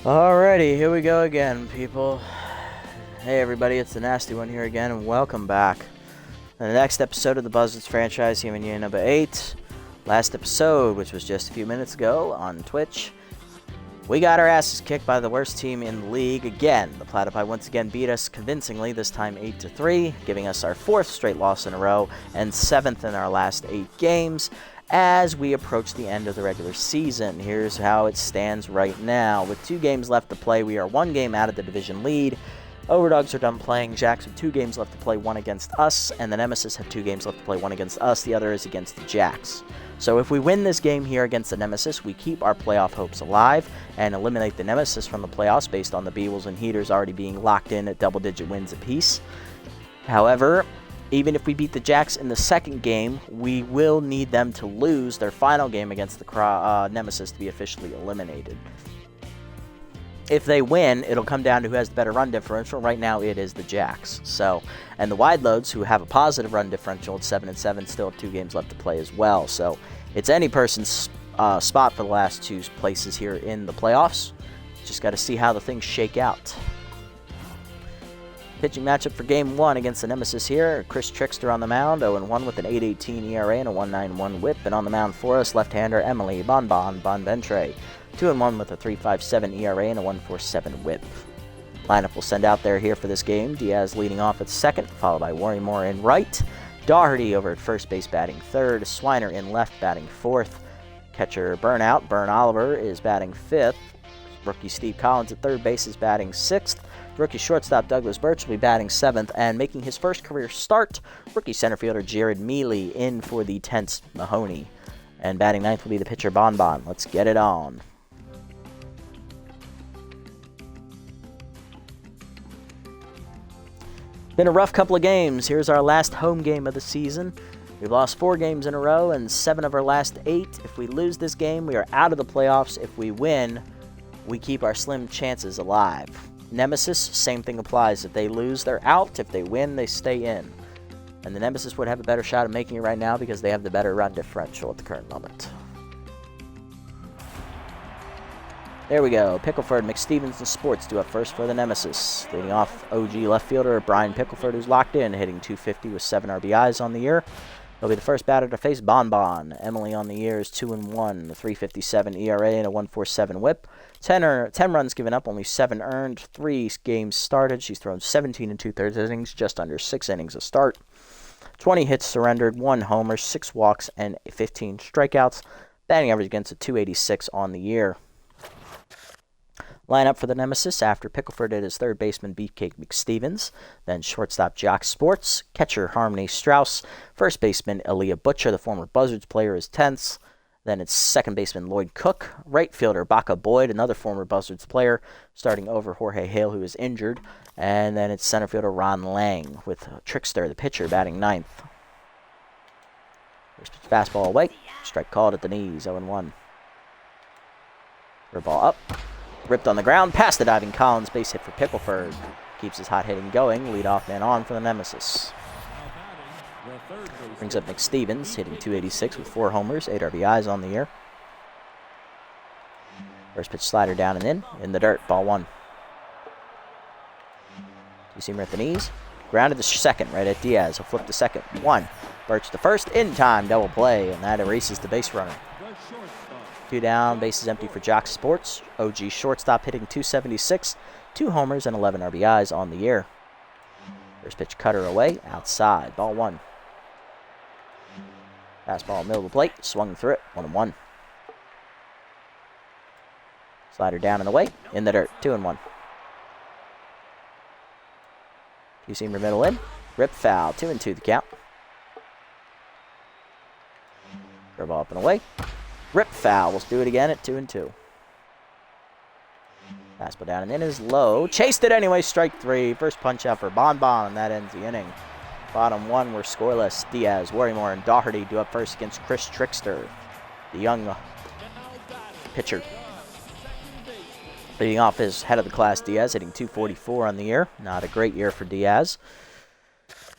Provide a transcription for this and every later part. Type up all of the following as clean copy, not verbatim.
Alrighty, here we go again, people. Hey everybody, it's the Nasty One here again, and welcome back. In the next episode of the Buzzards franchise, Human Year number 8. Last episode, which was just a few minutes ago on Twitch, we got our asses kicked by the worst team in the league again. The Platypi once again beat us convincingly, this time 8-3, giving us our 4th straight loss in a row and 7th in our last 8 games. As we approach the end of the regular season, here's how it stands right now. With 2 games left to play, we are 1 game out of the division lead. Overdogs are done playing. Jacks have 2 games left to play, 1 against us, and the Nemesis have 2 games left to play, 1 against us. The other is against the Jacks. So if we win this game here against the Nemesis, we keep our playoff hopes alive and eliminate the Nemesis from the playoffs based on the Beewles and Heaters already being locked in at double-digit wins apiece. However, even if we beat the Jacks in the second game, we will need them to lose their final game against the Nemesis to be officially eliminated. If they win, it'll come down to who has the better run differential. Right now, it is the Jacks. And the Wide Loads, who have a positive run differential at 7-7, still have 2 games left to play as well. So it's any person's spot for the last 2 places here in the playoffs. Just got to see how the things shake out. Pitching matchup for Game 1 against the Nemesis here. Chris Trickster on the mound, 0-1 with an 8.18 ERA and a 1.91 whip. And on the mound for us, left-hander Emily Bonventre, 2-1 with a 3.57 ERA and a 1.47 whip. Lineup will send out there here for this game. Diaz leading off at second, followed by Worrymore in right. Doherty over at first base batting third. Swiner in left batting fourth. Catcher Bern Oliver is batting fifth. Rookie Steve Collins at third base is batting sixth. Rookie shortstop Douglas Birch will be batting 7th, and making his first career start, rookie center fielder Jared Mealy in for the tense Mahoney. And batting 9th will be the pitcher Bonbon. Let's get it on. Been a rough couple of games. Here's our last home game of the season. We've lost 4 games in a row and 7 of our last 8. If we lose this game, we are out of the playoffs. If we win, we keep our slim chances alive. Nemesis, same thing applies. If they lose, they're out. If they win, they stay in. And the Nemesis would have a better shot at making it right now because they have the better run differential at the current moment. There we go. Pickleford, McStevens, and Sports do up first for the Nemesis. Leading off OG left fielder Brian Pickleford, who's locked in, hitting .250 with 7 RBIs on the year. He'll be the first batter to face Bonbon. Emily on the year is 2-1, a 3.57 ERA and a 1.47 whip. 10 runs given up, only 7 earned, 3 games started. She's thrown 17 2/3 innings, just under 6 innings a start. 20 hits surrendered, 1 homer, 6 walks, and 15 strikeouts. Batting average against a .286 on the year. Lineup for the Nemesis after Pickleford at his third baseman Beefcake McStevens, then shortstop Jock Sports, catcher Harmony Strauss, first baseman Aaliyah Butcher, the former Buzzards player, is tense. Then it's second baseman Lloyd Cook, right fielder Baca Boyd, another former Buzzards player, starting over Jorge Hale, who is injured. And then it's center fielder Ron Lang with Trickster, the pitcher, batting 9th. First pitch fastball away, strike called at the knees, 0-1. Third ball up. Ripped on the ground, past the diving Collins, base hit for Pickleford. Keeps his hot hitting going, leadoff man on for the Nemesis. Brings up McStevens, hitting .286 with 4 homers, 8 RBIs on the year. First pitch slider down and in the dirt, ball 1. Two-seamer at the knees, grounded to second right at Diaz. He'll flip to second, 1. Birch to first, in time, double play, and that erases the base runner. 2 down, bases empty for Jock Sports. OG shortstop hitting .276, 2 homers and 11 RBIs on the year. First pitch cutter away, outside, ball 1. Fastball middle of the plate, swung through it, 1-1. Slider down and away, in the dirt, 2-1. Two-seamer middle in, rip foul, 2-2 the count. Curveball up and away. Rip foul. Let's do it again at 2-2. Fastball down and in is low. Chased it anyway. Strike 3. First punch out for Bonbon, and that ends the inning. Bottom 1 were scoreless. Diaz, Worrymore, and Doherty do up first against Chris Trickster, the young pitcher. Leading off his head of the class, Diaz, hitting .244 on the year. Not a great year for Diaz.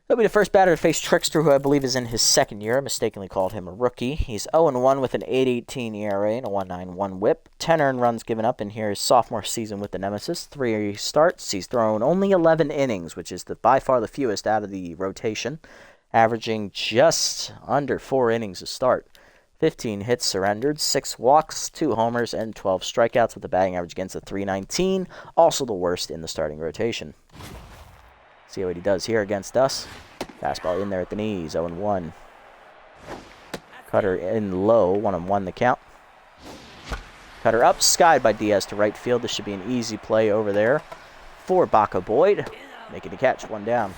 He'll be the first batter to face Trickster, who I believe is in his second year. I mistakenly called him a rookie. He's 0-1 with an 8.18 ERA and a 1.91 whip. 10 earned runs given up in here his sophomore season with the Nemesis. 3 starts. He's thrown only 11 innings, which is by far the fewest out of the rotation, averaging just under 4 innings a start. 15 hits surrendered, 6 walks, 2 homers, and 12 strikeouts with a batting average against a .319, also the worst in the starting rotation. See what he does here against us. Fastball in there at the knees, 0-1. Cutter in low, 1-1 the count. Cutter up, skied by Diaz to right field. This should be an easy play over there for Baca Boyd. Making the catch, 1 down.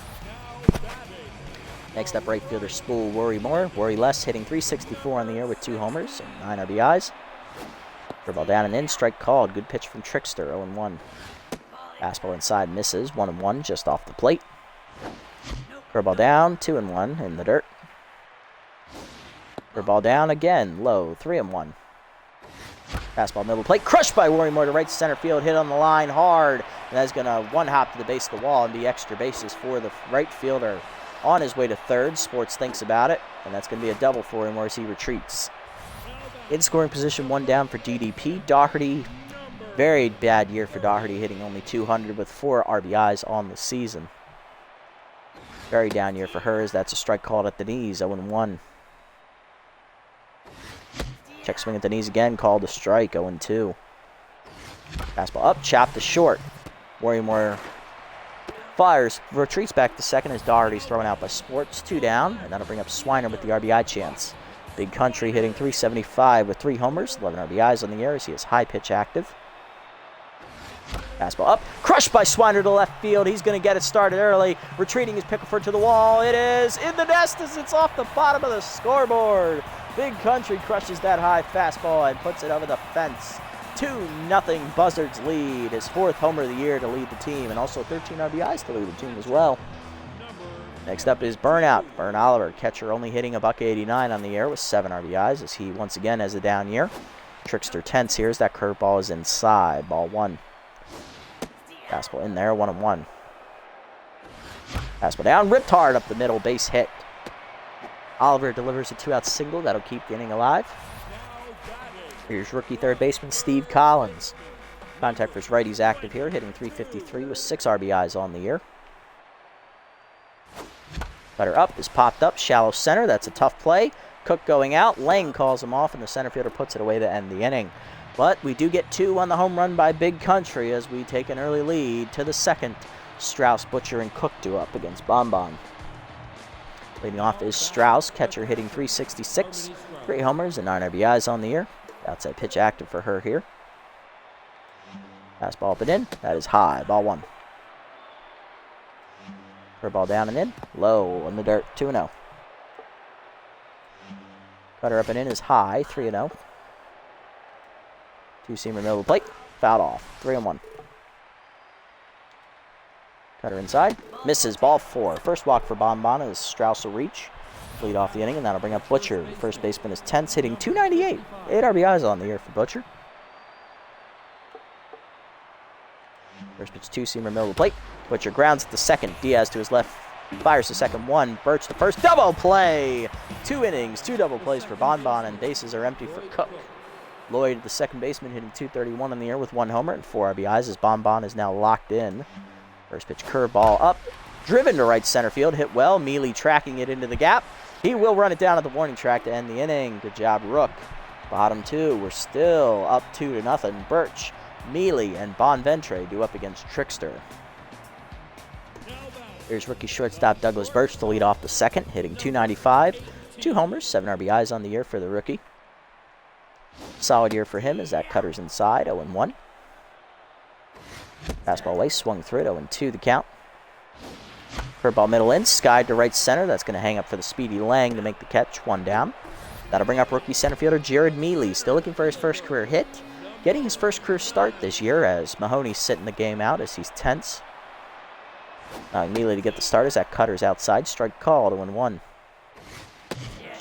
Next up, right fielder Spool Worry more. Worry less, hitting .364 on the year with 2 homers and 9 RBIs. Curveball down and in, strike called. Good pitch from Trickster, 0-1. Fastball inside misses, 1-1 just off the plate. Curveball down, 2-1 in the dirt. Curveball down again, low, 3-1. Fastball middle plate, crushed by Worrymore to right center field, hit on the line hard. And that's going to one-hop to the base of the wall and be extra bases for the right fielder on his way to third. Sports thinks about it, and that's going to be a double for him as he retreats. In scoring position, 1 down for DDP. Doherty, very bad year for Doherty, hitting only 200 with 4 RBIs on the season. Very down year for hers. That's a strike called at the knees, 0-1. Check swing at the knees again, called a strike, 0-2. Fastball up, chopped to short. Worrymore fires, retreats back to second as Doherty's thrown out by Sports, 2 down, and that'll bring up Swiner with the RBI chance. Big Country hitting .375 with 3 homers, 11 RBIs on the year as he is high pitch active. Fastball up, crushed by Swiner to left field. He's going to get it started early. Retreating his Pickleford to the wall. It is in the nest as it's off the bottom of the scoreboard. Big Country crushes that high fastball and puts it over the fence. 2-0 Buzzards lead. His 4th homer of the year to lead the team, and also 13 RBIs to lead the team as well. Next up is Burnout. Bern Oliver, catcher, only hitting a .189 on the year with 7 RBIs as he once again has a down year. Trickster tense here as that curveball is inside. Ball 1. Fastball in there, 1-1. Fastball down, ripped hard up the middle, base hit. Oliver delivers a 2-out single. That'll keep the inning alive. Here's rookie third baseman Steve Collins. Contact for his righties active here, hitting .353 with 6 RBIs on the year. Cutter up is popped up, shallow center. That's a tough play. Cook going out. Lang calls him off, and the center fielder puts it away to end the inning. But we do get 2 on the home run by Big Country as we take an early lead to the second. Strauss, Butcher, and Cook do up against Bonbon. Leading off is Strauss, catcher hitting .366, 3 homers and 9 RBIs on the year. Outside pitch active for her here. Fastball up and in. That is high. Ball 1. Curveball down and in. Low in the dirt. 2-0. Cutter up and in is high. 3-0. 2-seamer middle of the plate. Fouled off. 3-1. Cutter inside. Misses. Ball 4. First walk for Bonbon as Strauss will reach. Lead off the inning, and that'll bring up Butcher. First baseman is tense, hitting .298. 8 RBIs on the year for Butcher. First pitch, 2-seamer middle of the plate. Butcher grounds at the second. Diaz to his left. Fires the second 1. Birch the first. Double play! 2 innings, 2 double plays for Bonbon, and bases are empty for Cook. Lloyd, the second baseman, hitting .231 on the year with 1 homer and 4 RBIs as Bonbon is now locked in. First pitch, curveball up. Driven to right center field. Hit well. Mealy tracking it into the gap. He will run it down at the warning track to end the inning. Good job, Rook. Bottom 2. We're still up 2-0. Birch, Mealy, and Bonventre do up against Trickster. Here's rookie shortstop Douglas Birch to lead off the second, hitting .295. 2 homers, 7 RBIs on the year for the rookie. Solid year for him as that cutter's inside, 0-1. Fastball away, swung through it, 0-2 the count. Curveball middle in, skied to right center. That's going to hang up for the speedy Lang to make the catch, 1 down. That'll bring up rookie center fielder Jared Mealy, still looking for his first career hit. Getting his first career start this year as Mahoney's sitting the game out as he's tense. Mealy to get the start as that cutter's outside. Strike called, 0-1.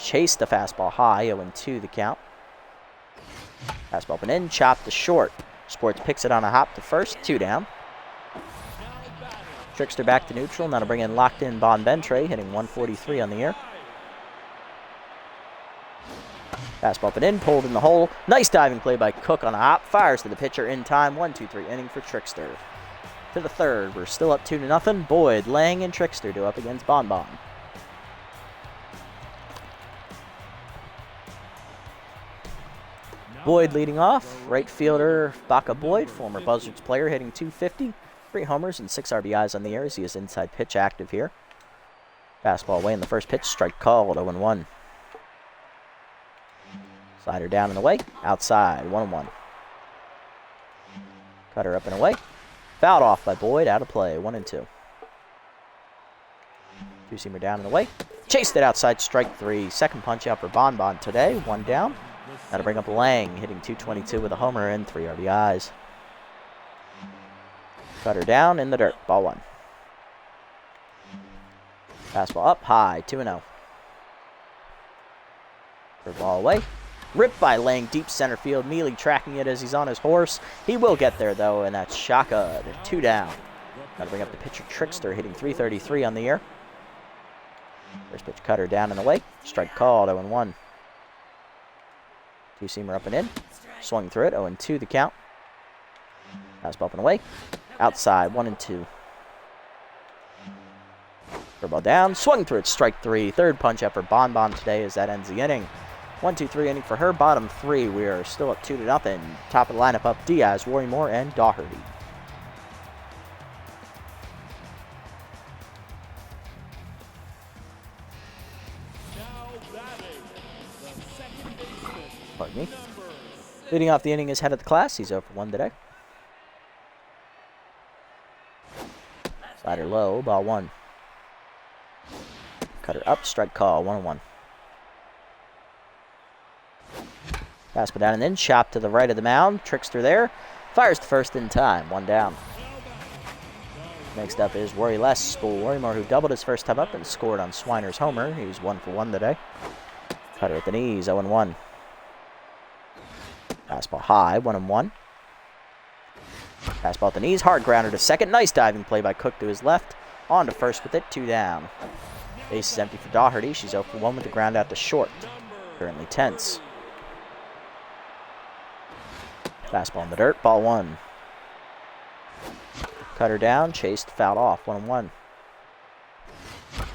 Chase the fastball high, 0-2 the count. Fastball up and in, chopped to short. Sports picks it on a hop to first, 2 down. Trickster back to neutral. Now to bring in locked in Bonventre, hitting 143 on the year. Fastball up and in, pulled in the hole. Nice diving play by Cook on a hop. Fires to the pitcher in time. 1-2-3 inning for Trickster. To the third, we're still up 2-0. Boyd, Lang, and Trickster do up against Bonbon. Boyd leading off. Right fielder Baca Boyd, former Buzzards player, hitting 250. 3 homers and 6 RBIs on the year as he is inside pitch active here. Fastball away in the first pitch. Strike called. 0-1. Slider down and away. Outside. 1-1. Cutter up and away. Fouled off by Boyd. Out of play. 1-2. Two-seamer down and away. Chased it outside. Strike 3. Second punch out for Bonbon today. 1 down. Now to bring up Lang, hitting 222 with a homer and 3 RBIs. Cutter down in the dirt. Ball 1. Fastball up high. 2-0. For ball away. Ripped by Lang, deep center field. Mealy tracking it as he's on his horse. He will get there, though, and that's Shaka. 2 down. Got to bring up the pitcher Trickster, hitting 333 on the year. First pitch cutter down and away. Strike called. 0-1. Two-seamer up and in. Swung through it. 0-2 the count. Fastball up and away. Outside. 1-2. Ball down. Swung through it. Strike 3. Third punch out for Bonbon today as that ends the inning. 1-2-3 inning for her. Bottom 3. We are still up 2-0. Top of the lineup up Diaz, Worrymore, and Daugherty. Pardon me. Leading off the inning is head of the class. He's 0 for 1 today. Slider low. Ball 1. Cutter up. Strike call. 1-1. Fastball down and in. Chop to the right of the mound. Trickster there. Fires to first in time. 1 down. Next up is Worrymore, who doubled his first time up and scored on Swiner's homer. He was 1 for 1 today. Cutter at the knees. 0-1. Fastball high. 1-1. Fastball at the knees. Hard grounder to second. Nice diving play by Cook to his left. On to first with it. 2 down. Base is empty for Daugherty. She's 0 for 1 with the ground out to short. Currently tense. Fastball in the dirt. Ball 1. Cutter down. Chased. Fouled off. 1-1.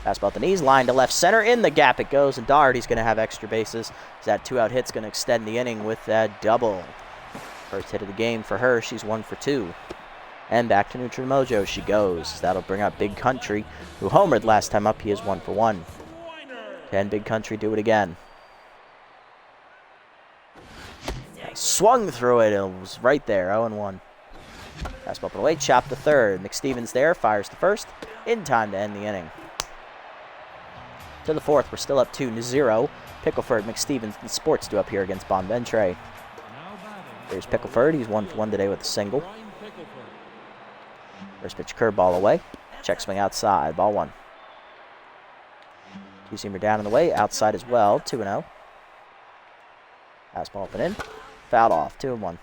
Fastball at the knees. Line to left center. In the gap it goes. And Daugherty's going to have extra bases. As that 2-out hit's going to extend the inning with that double. First hit of the game for her. She's 1 for 2. And back to neutral mojo she goes. That'll bring up Big Country, who homered last time up. He is 1 for 1. Can Big Country do it again? Swung through it. It was right there. 0-1. Fastball up and away. Chop to third. McStevens there. Fires to first. In time to end the inning. To the fourth. We're still up 2-0. Pickleford, McStevens, and Sports do up here against Bonventre. There's Pickleford. He's 1 for 1 today with a single. First pitch curveball away. Check swing outside. Ball 1. Two-seamer down in the way. Outside as well. 2-0. Fastball up and in. Fouled off. 2-1.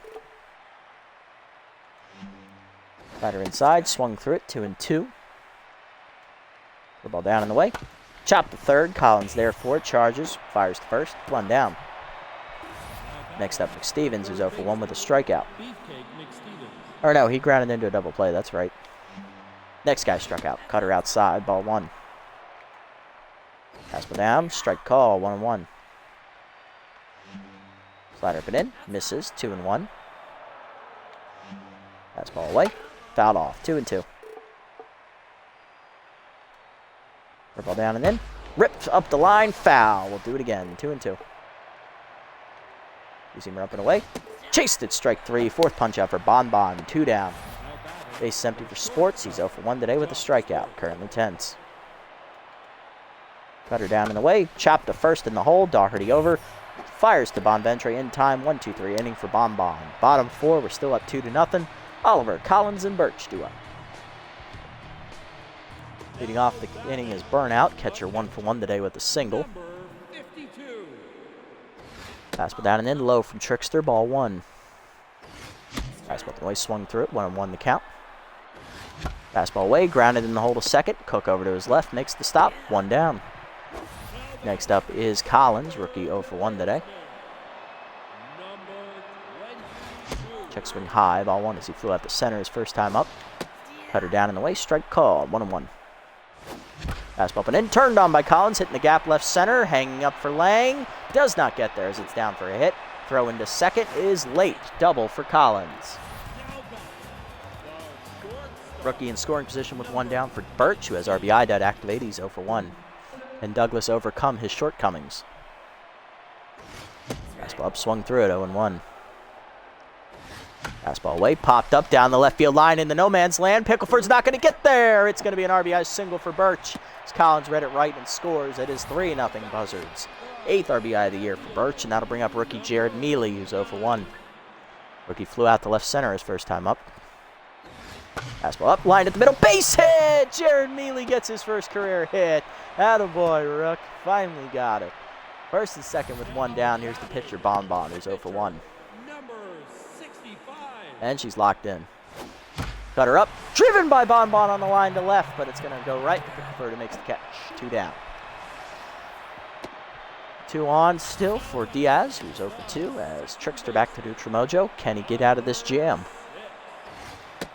Slider inside. Swung through it. 2-2. Ball down in the way. Chop to third. Collins there for it. Charges. Fires to first. 1 down. Next up, McStevens, who's 0 for 1 with a strikeout. Or no, he grounded into a double play. That's right. Next guy struck out. Cutter outside. Ball 1. Fastball down. Strike call. 1-1. Slider up and in. Misses. 2-1. Fastball away. Fouled off. 2-2. Ball down and in. Ripped up the line. Foul. We'll do it again. 2-2. Two-seamer up and away. Chased it. Strike 3. Fourth punch out for Bonbon. 2 down. Base is empty for Sports. He's 0 for 1 today with a strikeout. Currently tense. Cutter down and away. Chop to first in the hole. Daugherty over. Fires to Bonventre in time. 1-2-3 inning for Bonbon. Bottom 4. We're still up 2-0. Oliver, Collins, and Birch do up. Leading off the inning is Burnout. Catcher 1 for 1 today with a single. Fastball down and in. Low from Trickster. Ball 1. Fastball away. Swung through it. 1-1 the count. Fastball away, grounded in the hole to second. Cook over to his left, makes the stop, 1 down. Next up is Collins, rookie 0 for 1 today. Check swing high, ball 1 as he flew out the center his first time up. Cutter down in the way, strike called, 1-1. Fastball up and in, turned on by Collins, hitting the gap left center, hanging up for Lang. Does not get there as it's down for a hit. Throw into second is late, double for Collins. Rookie in scoring position with 1 down for Birch, who has RBI to activate. He's 0 for 1. And Douglas overcome his shortcomings. Fastball up, swung through it, 0-1. Fastball away, popped up down the left field line into no man's land. Pickleford's not going to get there. It's going to be an RBI single for Birch. As Collins read it right and scores. It is 3-0 Buzzards. 8th RBI of the year for Birch, and that'll bring up rookie Jared Mealy, who's 0 for 1. Rookie flew out to left center his first time up. Fastball up, lined at the middle, base hit! Jared Mealy gets his first career hit. Attaboy, Rook. Finally got it. First and second with 1 down. Here's the pitcher, Bonbon, who's 0 for 1. And she's locked in. Cutter up, driven by Bonbon on the line to left, but it's going to go right. Pickford makes the catch. 2 down. 2 on still for Diaz, who's 0 for 2, as Trickster back to neutral mojo. Can he get out of this jam?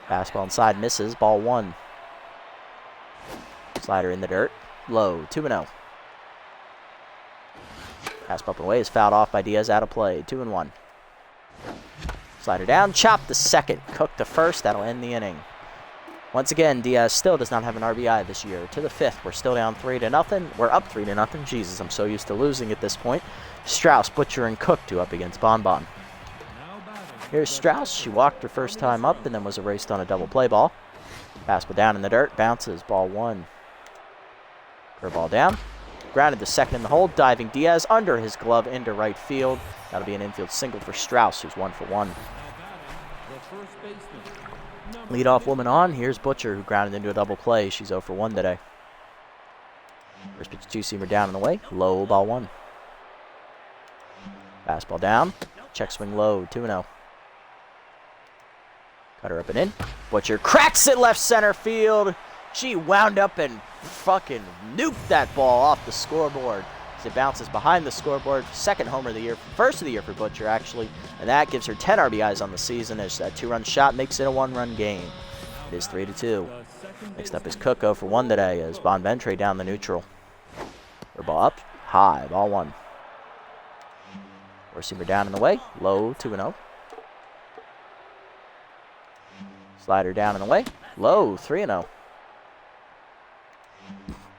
Fastball inside, misses, ball 1. Slider in the dirt, low, 2-0. Fastball up and away is fouled off by Diaz, out of play, 2-1. Slider down, chop to second, Cook to first, that'll end the inning. Once again, Diaz still does not have an RBI this year. To the 5th, we're still down 3-0. We're up 3-0. Jesus, I'm so used to losing at this point. Strauss, Butcher, and Cook do up against Bonbon. Here's Strauss. She walked her first time up and then was erased on a double play ball. Fastball down in the dirt, bounces, ball 1. Curveball down. Grounded to second in the hole, diving Diaz under his glove into right field. That'll be an infield single for Strauss, who's 1 for 1. Leadoff woman on. Here's Butcher, who grounded into a double play. She's 0 for 1 today. First pitch, 2-seamer down and away. Low, ball 1. Fastball down. Check swing low, 2-0. Cutter up and in. Butcher cracks it left center field. She wound up and fucking nuked that ball off the scoreboard. As it bounces behind the scoreboard. Second homer of the year, first of the year for Butcher, actually. And that gives her 10 RBIs on the season as that 2-run shot makes it a 1-run game. It is 3-2. Next up is Cook 0 for 1 today as Bonventre down the neutral. Her ball up, high, ball 1. Four-seamer down in the way, low, 2-0. Slider down and away, low, 3-0.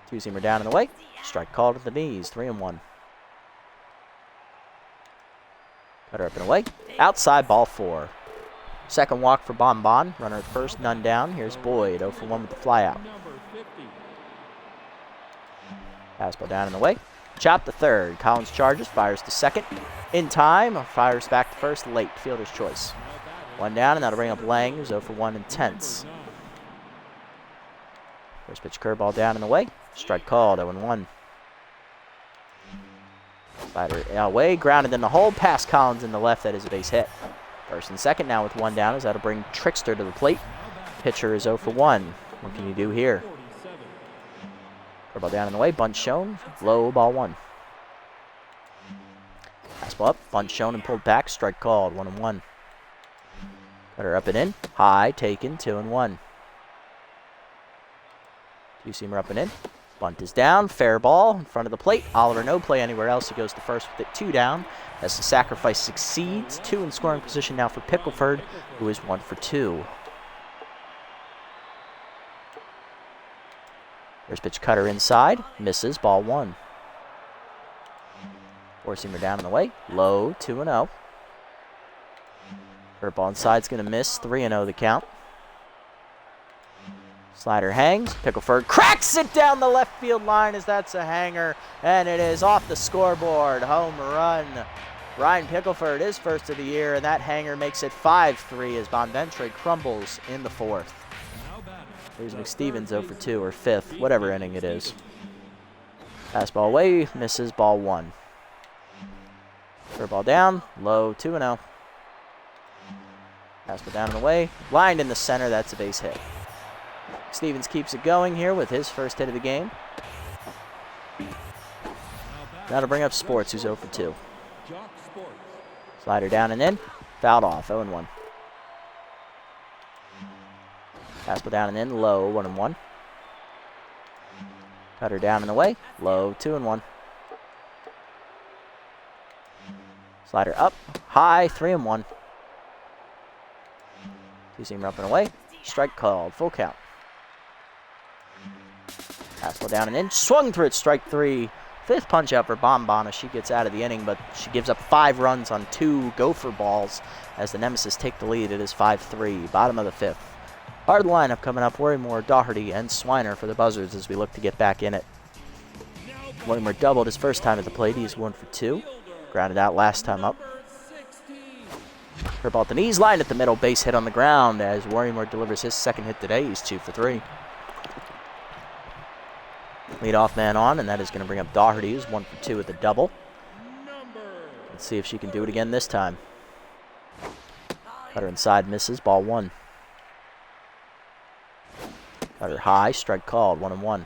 Two-seamer down and away, strike called at the knees, 3-1. Cutter up and away, outside, ball 4. Second walk for Bonbon, runner at first, none down. Here's Boyd, 0 for 1 with the flyout. Fastball down and away, chop to third. Collins charges, fires to second. In time, fires back to first, late, fielder's choice. 1 down, and that'll bring up Lang, who's 0 for 1 and tenths. First pitch curveball down and away. Strike called, 0-1. Slider away, grounded in the hole, past Collins in the left, that is a base hit. First and second now with 1 down, as that'll bring Trickster to the plate. Pitcher is 0 for 1. What can you do here? Curveball down and away, bunt shown, low, ball 1. Fastball up, bunt shown and pulled back, strike called, 1-1. Cutter up and in, high, taken, 2-1. Two-seamer up and in, bunt is down, fair ball in front of the plate. Oliver no play anywhere else, he goes to first with it 2 down. As the sacrifice succeeds, 2 in scoring position now for Pickleford, who is 1 for 2. There's pitch cutter inside, misses, ball 1. Four-seamer down and away, low, 2-0. Curveball inside's going to miss, 3-0 the count. Slider hangs, Pickleford cracks it down the left field line as that's a hanger, and it is off the scoreboard. Home run. Ryan Pickleford is first of the year, and that hanger makes it 5-3 as Bonventre crumbles in the 4th. Here's McStevens 0 for 2 or 5th, whatever inning it is. Fastball away, misses, ball 1. Curveball down, low, 2-0. Fastball down and away, lined in the center, that's a base hit. Stevens keeps it going here with his first hit of the game. Now to bring up Sports, who's 0 for 2. Slider down and in. Fouled off, 0-1. Fastball down and in, low, 1-1. Cutter down and away, low, 2-1. Slider up, high, 3-1. Two-seamer up and away, strike called, full count. Fastball down and in, swung through it, strike 3. Fifth punch out for Bonbon as she gets out of the inning, but she gives up 5 runs on 2 gopher balls as the Nemesis take the lead. It is 5-3, bottom of the 5th. Hard lineup coming up, Worrymore, Doherty, and Swiner for the Buzzards as we look to get back in it. Worrymore doubled his first time at the plate. He's 1 for 2. Grounded out last time up. Curveball at the knees, line at the middle, base hit on the ground as Worrymore delivers his second hit today. He's 2 for 3. Leadoff man on, and that is going to bring up Doherty, who's 1 for 2 with a double. Let's see if she can do it again this time. Cutter inside, misses, ball 1. Cutter high, strike called, 1-1.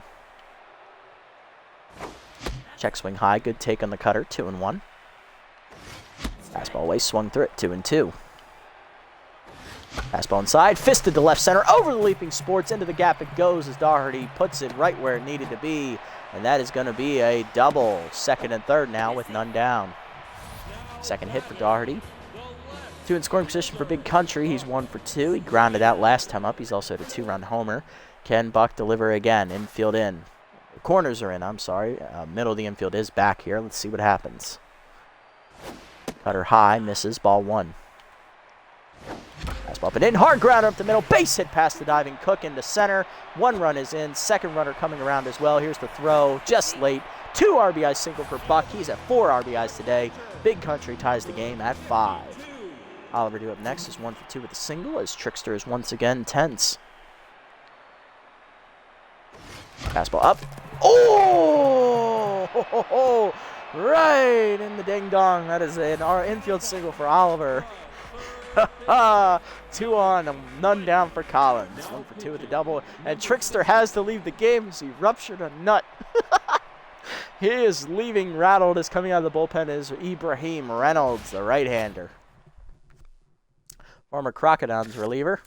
Check swing high, good take on the cutter, 2-1. Fastball away, swung through it, 2-2. Fastball inside, fisted to left center, over the leaping Sports, into the gap it goes as Doherty puts it right where it needed to be. And that is going to be a double, second and third now with none down. Second hit for Doherty. 2 in scoring position for Big Country. He's 1 for 2. He grounded out last time up. He's also at a 2-run homer. Can Buck deliver again? Infield in. The corners are in, I'm sorry. Middle of the infield is back here. Let's see what happens. Cutter high, misses, ball 1. Fastball up and in, hard grounder up the middle, base hit past the diving Cook into center. 1 run is in, second runner coming around as well. Here's the throw, just late. 2 RBI single for Buck. He's at 4 RBIs today. Big Country ties the game at 5. Oliver due up next is 1 for 2 with a single as Trickster is once again tense. Fastball up. Oh! Ho, ho, ho. Right in the ding-dong. That is an infield single for Oliver. 2 on, none down for Collins. 1 for 2 with the double. And Trickster has to leave the game as he ruptured a nut. He is leaving rattled. As coming out of the bullpen is Ibrahim Reynolds, the right-hander. Former Crocodiles reliever.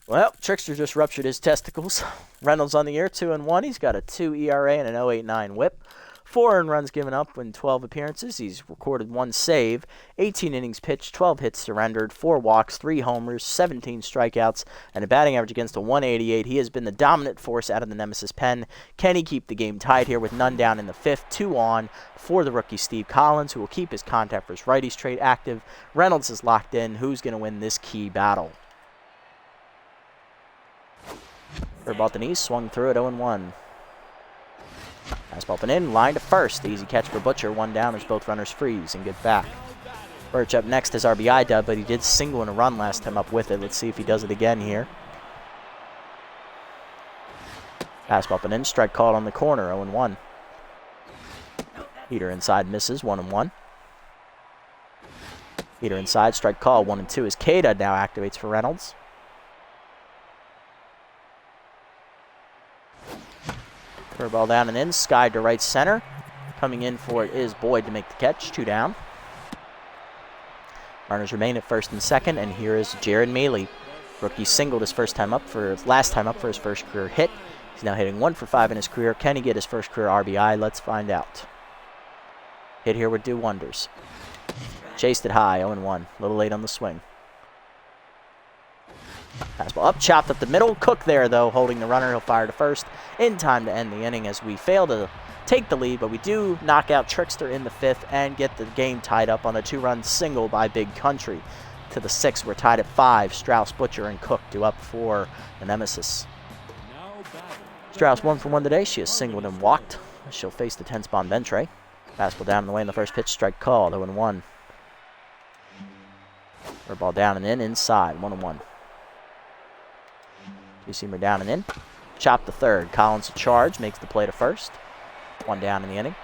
Well, Trickster just ruptured his testicles. Reynolds on the year, 2-1. He's got a 2 ERA and an 0.89 whip. 4 earned runs given up in 12 appearances. He's recorded 1 save, 18 innings pitched, 12 hits surrendered, 4 walks, 3 homers, 17 strikeouts, and a batting average against a 188. He has been the dominant force out of the Nemesis pen. Can he keep the game tied here with none down in the 5th? 2 on for the rookie Steve Collins, who will keep his contact versus righties trait active. Reynolds is locked in. Who's going to win this key battle? Curveball at the knees, swung through it, 0-1. Fastball up and in, line to first. Easy catch for Butcher. 1 down as both runners freeze and get back. Birch up next as RBI dub, but he did single in a run last time up with it. Let's see if he does it again here. Fastball up and in, strike called on the corner, 0-1. Heater inside misses, 1-1. Heater inside, strike call, 1-2 as Cada now activates for Reynolds. Curveball down and in, skied to right center. Coming in for it is Boyd to make the catch, 2 down. Runners remain at first and second, and here is Jared Mealy. Rookie singled his last time up for his first career hit. He's now hitting 1 for 5 in his career. Can he get his first career RBI? Let's find out. Hit here would do wonders. Chased it high, 0-1. A little late on the swing. Fastball up, chopped up the middle. Cook there, though, holding the runner. He'll fire to first in time to end the inning as we fail to take the lead, but we do knock out Trickster in the 5th and get the game tied up on a 2-run single by Big Country. To the 6th, we're tied at 5. Strauss, Butcher, and Cook due up for the Nemesis. Strauss 1 for 1 today. She has singled and walked. She'll face the 10-spawn Ventre. Fastball down and away in the first pitch. Strike called, 0-1. Ball down and in, inside, 1-1. Two-seamer down and in. Chop the 3rd. Collins to charge, makes the play to first. 1 down in the inning.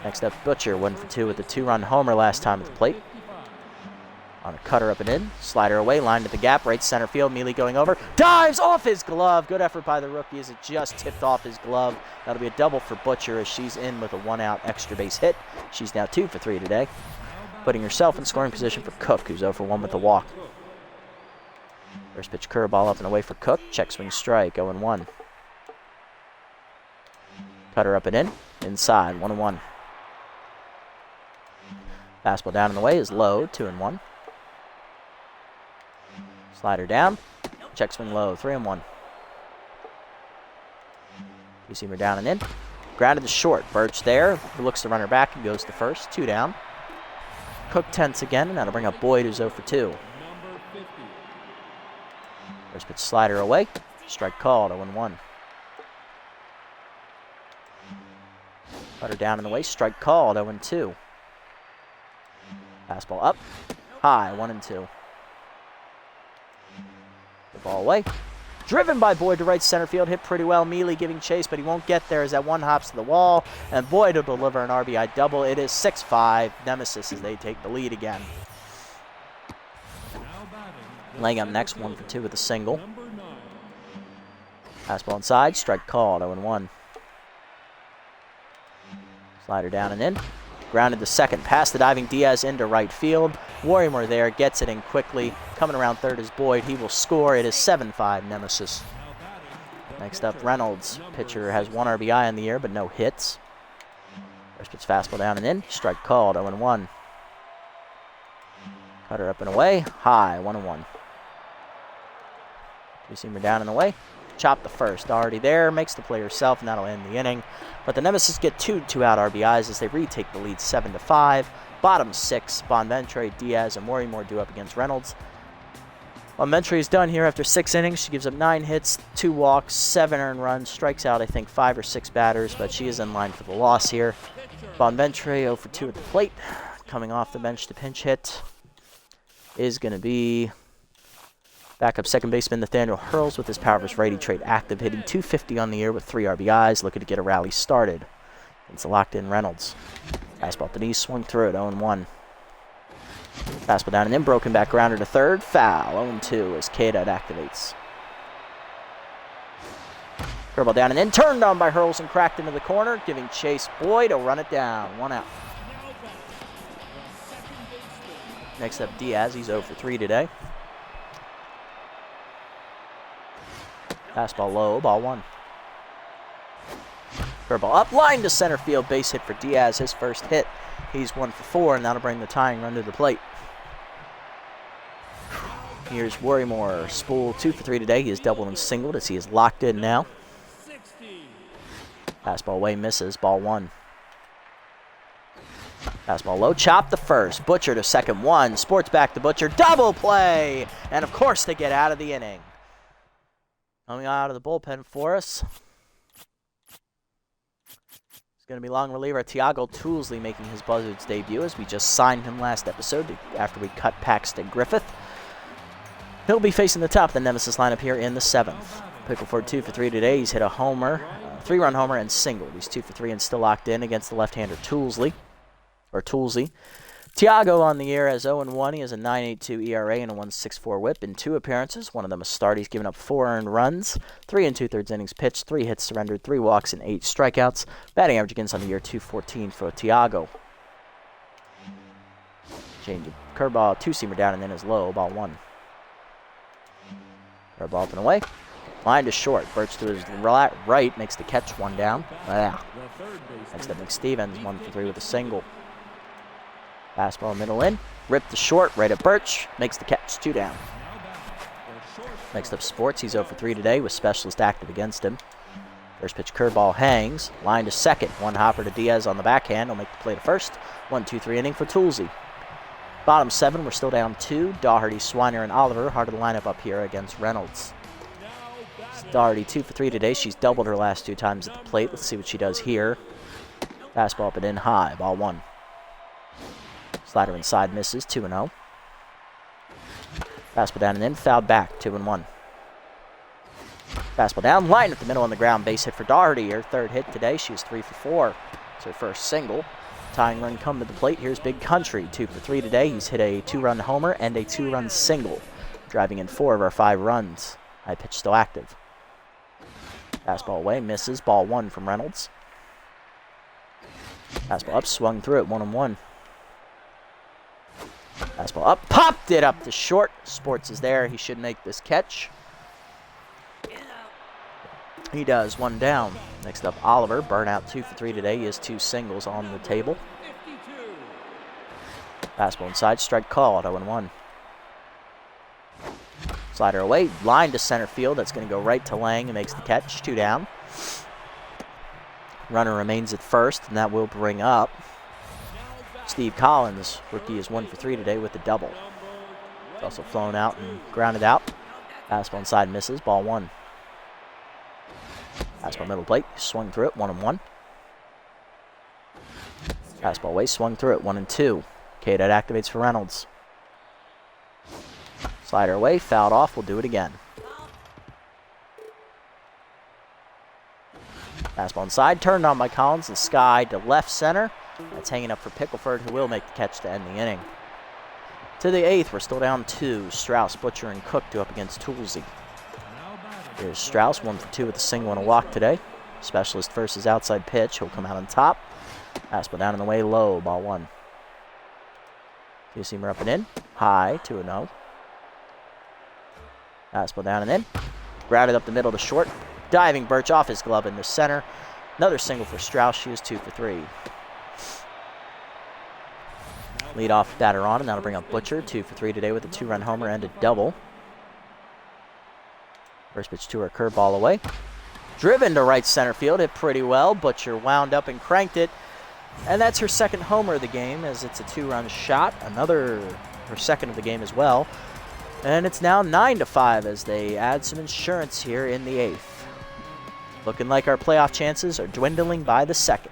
Next up, Butcher, 1 for 2 with a 2-run homer last time at the plate. On a cutter up and in. Slider away. Line to the gap. Right center field. Mealy going over. Dives off his glove. Good effort by the rookie as it just tipped off his glove. That'll be a double for Butcher as she's in with a 1-out extra base hit. She's now 2 for 3 today. Putting herself in scoring position for Cook, who's 0 for 1 with the walk. First pitch curveball up and away for Cook. Check swing strike. 0-1. Cutter up and in. Inside. 1-1. Fastball down and away is low. 2-1. Slider down. Check swing low. 3-1. Two-seamer down and in. Grounded to short. Birch there. Who looks to run her back and goes to first. 2 down. Cook tense again, and that'll bring up Boyd, who's 0 for 2. First pitch slider away. Strike called. 0-1. Cutter down and away. Strike called. 0-2. Fastball up. High. 1-2. The ball away. Driven by Boyd to right center field. Hit pretty well. Mealy giving chase, but he won't get there as that one hops to the wall. And Boyd will deliver an RBI double. It is 6-5. Nemesis as they take the lead again. Laying up next, 1 for 2 with a single. Fastball inside. Strike called. 0-1. Slider down and in. Grounded to second. Past the diving Diaz into right field. Warrior there. Gets it in quickly. Coming around third is Boyd. He will score. It is 7-5 Nemesis. Next up, Reynolds. Pitcher has 1 RBI in the year, but no hits. First pitch fastball down and in. Strike called. 0-1. Cutter up and away. High. 1-1. Two-seamer down and away. Chop the first. Already there. Makes the play herself, and that'll end the inning. But the Nemesis get 2 2-out RBIs as they retake the lead 7-5. Bottom 6, Bonventre, Diaz, and Morrimore do up against Reynolds. Bonventre is done here after 6 innings. She gives up 9 hits, 2 walks, 7 earned runs, strikes out, I think, 5 or 6 batters, but she is in line for the loss here. Bonventre 0 for 2 at the plate. Coming off the bench to pinch hit is going to be backup second baseman Nathaniel Hurls with his power versus righty trait active, hitting .250 on the year with 3 RBIs, looking to get a rally started. It's a locked-in Reynolds. Fastball to knee, swung through it, 0-1. Fastball down and in, broken back grounder to third, foul, 0-2 as K-Dot activates. Curveball down and in, turned on by Hurls and cracked into the corner, giving chase Boyd to run it down, 1 out. Next up, Diaz, he's 0 for 3 today. Fastball low, ball 1. Curveball up, line to center field, base hit for Diaz, his first hit. He's 1 for 4, and that'll bring the tying run to the plate. Here's Worrymore, Spool 2 for 3 today. He is doubled and singled as he is locked in now. Fastball away, misses, ball 1. Fastball low, chop the first. Butcher to second, 1. Sports back to Butcher, double play! And of course they get out of the inning. Coming out of the bullpen for us, it's going to be long reliever Tiago Toolsley making his Buzzards debut as we just signed him last episode after we cut Paxton Griffith. He'll be facing the top of the Nemesis lineup here in the 7th. Pickleford 2 for 3 today. He's hit a homer, 3-run homer and single. He's 2 for 3 and still locked in against the left-hander Toolsley. Tiago on the year has 0-1. He has a 9.82 ERA and a 1.64 whip in 2 appearances. One of them a start. He's given up 4 earned runs, 3 2/3 innings pitched, 3 hits surrendered, 3 walks, and 8 strikeouts. Batting average against on the year, .214 for Tiago. Change of curveball, 2-seamer down and then is low, ball 1. Curveball up and away. Line to short. Birch to his right makes the catch, 1 down. Next up, McStevens, 1 for 3 with a single. Fastball middle in, rip to short, right at Birch, makes the catch, 2 down. Next up, Sports, he's 0 for 3 today with Specialist active against him. First pitch curveball hangs, line to second, 1 hopper to Diaz on the backhand, he'll make the play to first. 1-2-3 inning for Toolsy. Bottom 7, we're still down 2. Doherty, Swiner, and Oliver, hard of the lineup up here against Reynolds. Doherty 2 for 3 today, she's doubled her last 2 times at the plate. Let's see what she does here. Fastball up and in high, ball 1. Slider inside misses, 2-0. Fastball down and in, fouled back, 2-1. Fastball down, line at the middle on the ground, base hit for Doherty. Her 3rd hit today, she was 3 for 4. It's her first single. tying run come to the plate. Here's Big Country, 2 for 3 today. He's hit a 2-run homer and a 2-run single, driving in 4 of our 5 runs. High pitch still active. Fastball away, misses. Ball 1 from Reynolds. Fastball up, swung through it, 1-1. Fastball up, popped it up to short. Sports is there. He should make this catch. He does, 1 down. Next up, Oliver, burnout 2 for 3 today. He has 2 singles on the table. Fastball inside, strike called, 0-1. Slider away, line to center field. That's going to go right to Lang and makes the catch, 2 down. Runner remains at first, and that will bring up Steve Collins. Rookie is 1 for 3 today with a double. He's also flown out and grounded out. Fastball inside misses, ball 1. Fastball middle plate, swung through it, 1-1. Fastball away, swung through it, 1-2. K-Dot activates for Reynolds. Slider away, fouled off, we'll do it again. Fastball inside, turned on by Collins, and Sky to left center. That's hanging up for Pickleford, who will make the catch to end the inning. To the 8th, we're still down 2. Strauss, Butcher, and Cook do up against Toolsy. Here's Strauss, 1 for 2 with a single and a walk today. Specialist versus outside pitch. He'll come out on top. Fastball down in the way, low, ball 1. Two-seamer up and in. High, 2-0. Fastball down and in. Grounded up the middle to short. Diving Birch off his glove into center. Another single for Strauss. She is 2 for 3. Lead off batter on, and that'll bring up Butcher, 2 for 3 today with a 2-run homer and a double. First pitch to her, curveball away. Driven to right center field, hit pretty well. Butcher wound up and cranked it. And that's her second homer of the game, as it's a 2-run shot. Her second of the game as well. And it's now 9-5 as they add some insurance here in the 8th. Looking like our playoff chances are dwindling by the second.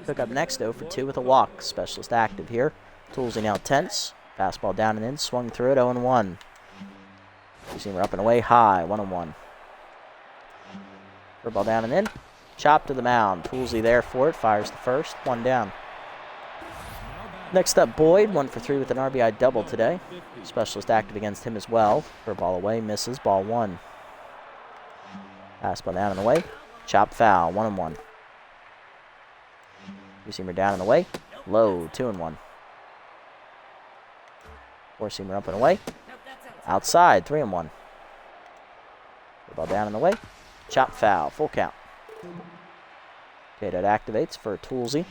Cook up next, 0 for 2 with a walk. Specialist active here. Toolsy now tense. Fastball down and in, swung through it, 0-1. Two-seamer up and away, high, 1-1. Curveball down and in. Chop to the mound. Toolsy there for it, fires the first, 1 down. Next up, Boyd, 1 for 3 with an RBI double today. Specialist active against him as well. Curveball away, misses, ball 1. Fastball down and away. Chop foul, 1-1. Two-seamer down and away. Low, 2-1. Four-seamer up and away. Outside, 3-1. Ball down and away. Chop foul, full count. Okay, that activates for Toolsy.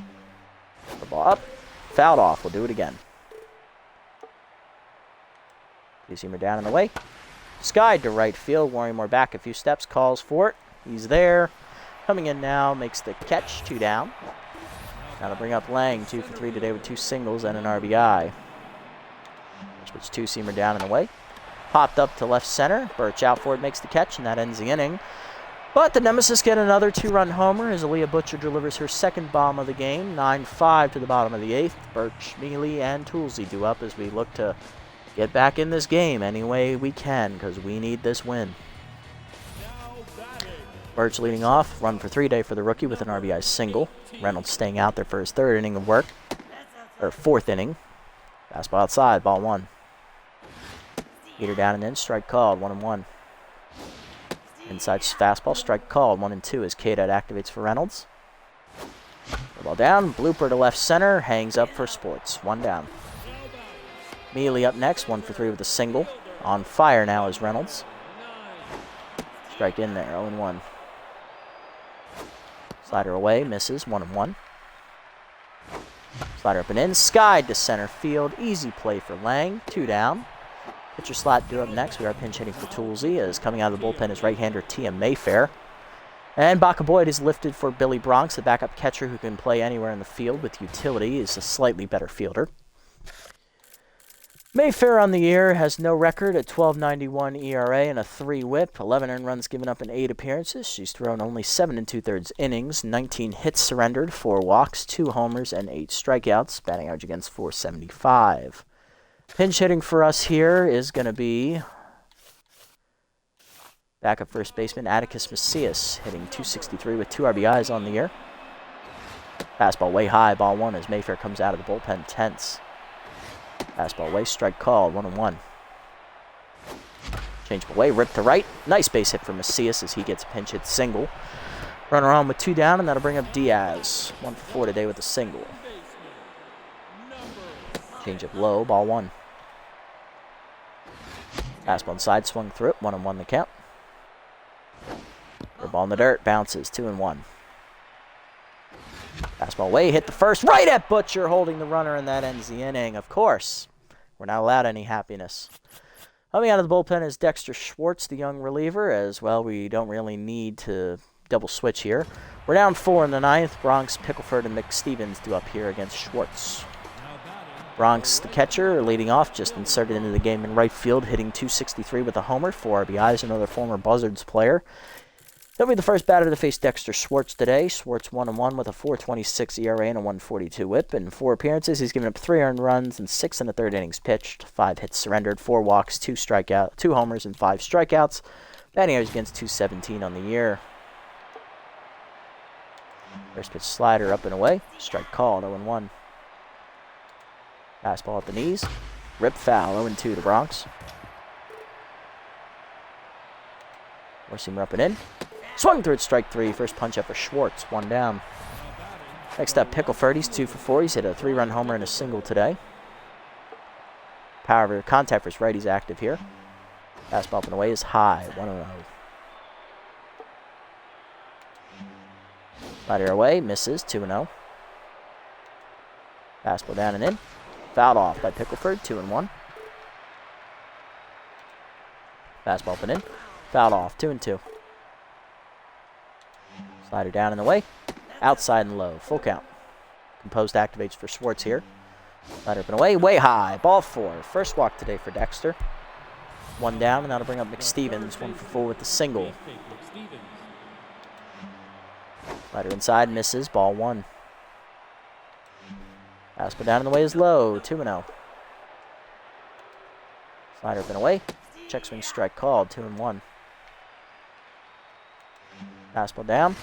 The ball up. Fouled off, we'll do it again. Two-seamer down and away. Skied to right field. Warrymore back a few steps, calls for it. He's there. Coming in now, makes the catch, 2 down. Now to bring up Lang, 2 for 3 today with 2 singles and an RBI. Switch two-seamer down and away. Popped up to left center. Birch out for it, makes the catch, and that ends the inning. But the Nemesis get another 2-run homer as Aaliyah Butcher delivers her second bomb of the game. 9-5 to the bottom of the 8th. Birch, Mealy, and Toolsy do up as we look to get back in this game any way we can, because we need this win. Birch leading off. Run for 3 day for the rookie with an RBI single. Reynolds staying out there for his 3rd inning of work. Or 4th inning. Fastball outside, ball 1. Heater down and in, strike called, 1-1. Inside fastball, strike called, 1-2 as K-Dot activates for Reynolds. Ball down, blooper to left center, hangs up for Sports, 1 down. Mealy up next, 1 for 3 with a single. On fire now is Reynolds. Strike in there, 0-1. Slider away, misses, 1-1. Slider up and in, skied to center field, easy play for Lang, 2 down. Pitcher slot due up next. We are pinch hitting for Toolsy as coming out of the bullpen is right-hander Tia Mayfair. And Baca Boyd is lifted for Billy Bronx, the backup catcher who can play anywhere in the field with utility. Is a slightly better fielder. Mayfair on the year has no record at 12.91 ERA and a 3 whip, 11 earned runs given up in 8 appearances. She's thrown only 7 2/3 innings, 19 hits surrendered, 4 walks, 2 homers, and 8 strikeouts, batting average against .475. Pinch hitting for us here is going to be backup first baseman Atticus Macias, hitting .263 with 2 RBIs on the year. Fastball way high, ball 1 as Mayfair comes out of the bullpen tense. Fastball way, strike called, 1-1. Changeable way, rip to right. Nice base hit for Macias as he gets a pinch hit single. Runner on with 2 down, and that'll bring up Diaz. 1 for 4 today with a single. Change up low, ball 1. Fastball inside, swung through it, 1-1 the count. Ball in the dirt, bounces, 2-1. Fastball way, hit the first, right at Butcher, holding the runner, and that ends the inning. Of course, we're not allowed any happiness. Coming out of the bullpen is Dexter Schwartz, the young reliever, as well. We don't really need to double switch here. We're down 4 in the 9th. Bronx, Pickleford, and McStevens do up here against Schwartz. Bronx, the catcher, leading off, just inserted into the game in right field, hitting .263 with a homer, 4 RBIs, another former Buzzards player. He'll be the first batter to face Dexter Schwartz today. Schwartz 1-1 with a 4.26 ERA and a 1.42 WHIP. In 4 appearances, he's given up 3 earned runs and 6 1/3 innings pitched, 5 hits surrendered, 4 walks, 2 homers, and 5 strikeouts. Batting average against .217 on the year. First pitch slider up and away. Strike called, 0-1. Fastball at the knees. Rip foul, 0-2 to Bronx. Four-seamer up and in. Swung through it, strike 3. First punch up for Schwartz, 1 down. Next up, Pickleford. He's 2 for 4. He's hit a 3-run homer and a single today. Power contact for his righties active here. Fastball up and away is high, 1-0. Slider away, misses, 2-0. Fastball down and in. Fouled off by Pickleford, 2-1. Fastball up and in. Fouled off, 2-2. Slider down and away. Outside and low, full count. Composed activates for Schwartz here. Slider up and away, way high, ball 4. First walk today for Dexter. 1 down, and that'll bring up McStevens, 1 for 4 with the single. Slider inside, misses, ball 1. Fastball down and away is low, 2-0. Slider up and away. Check swing strike called, 2-1. Fastball down.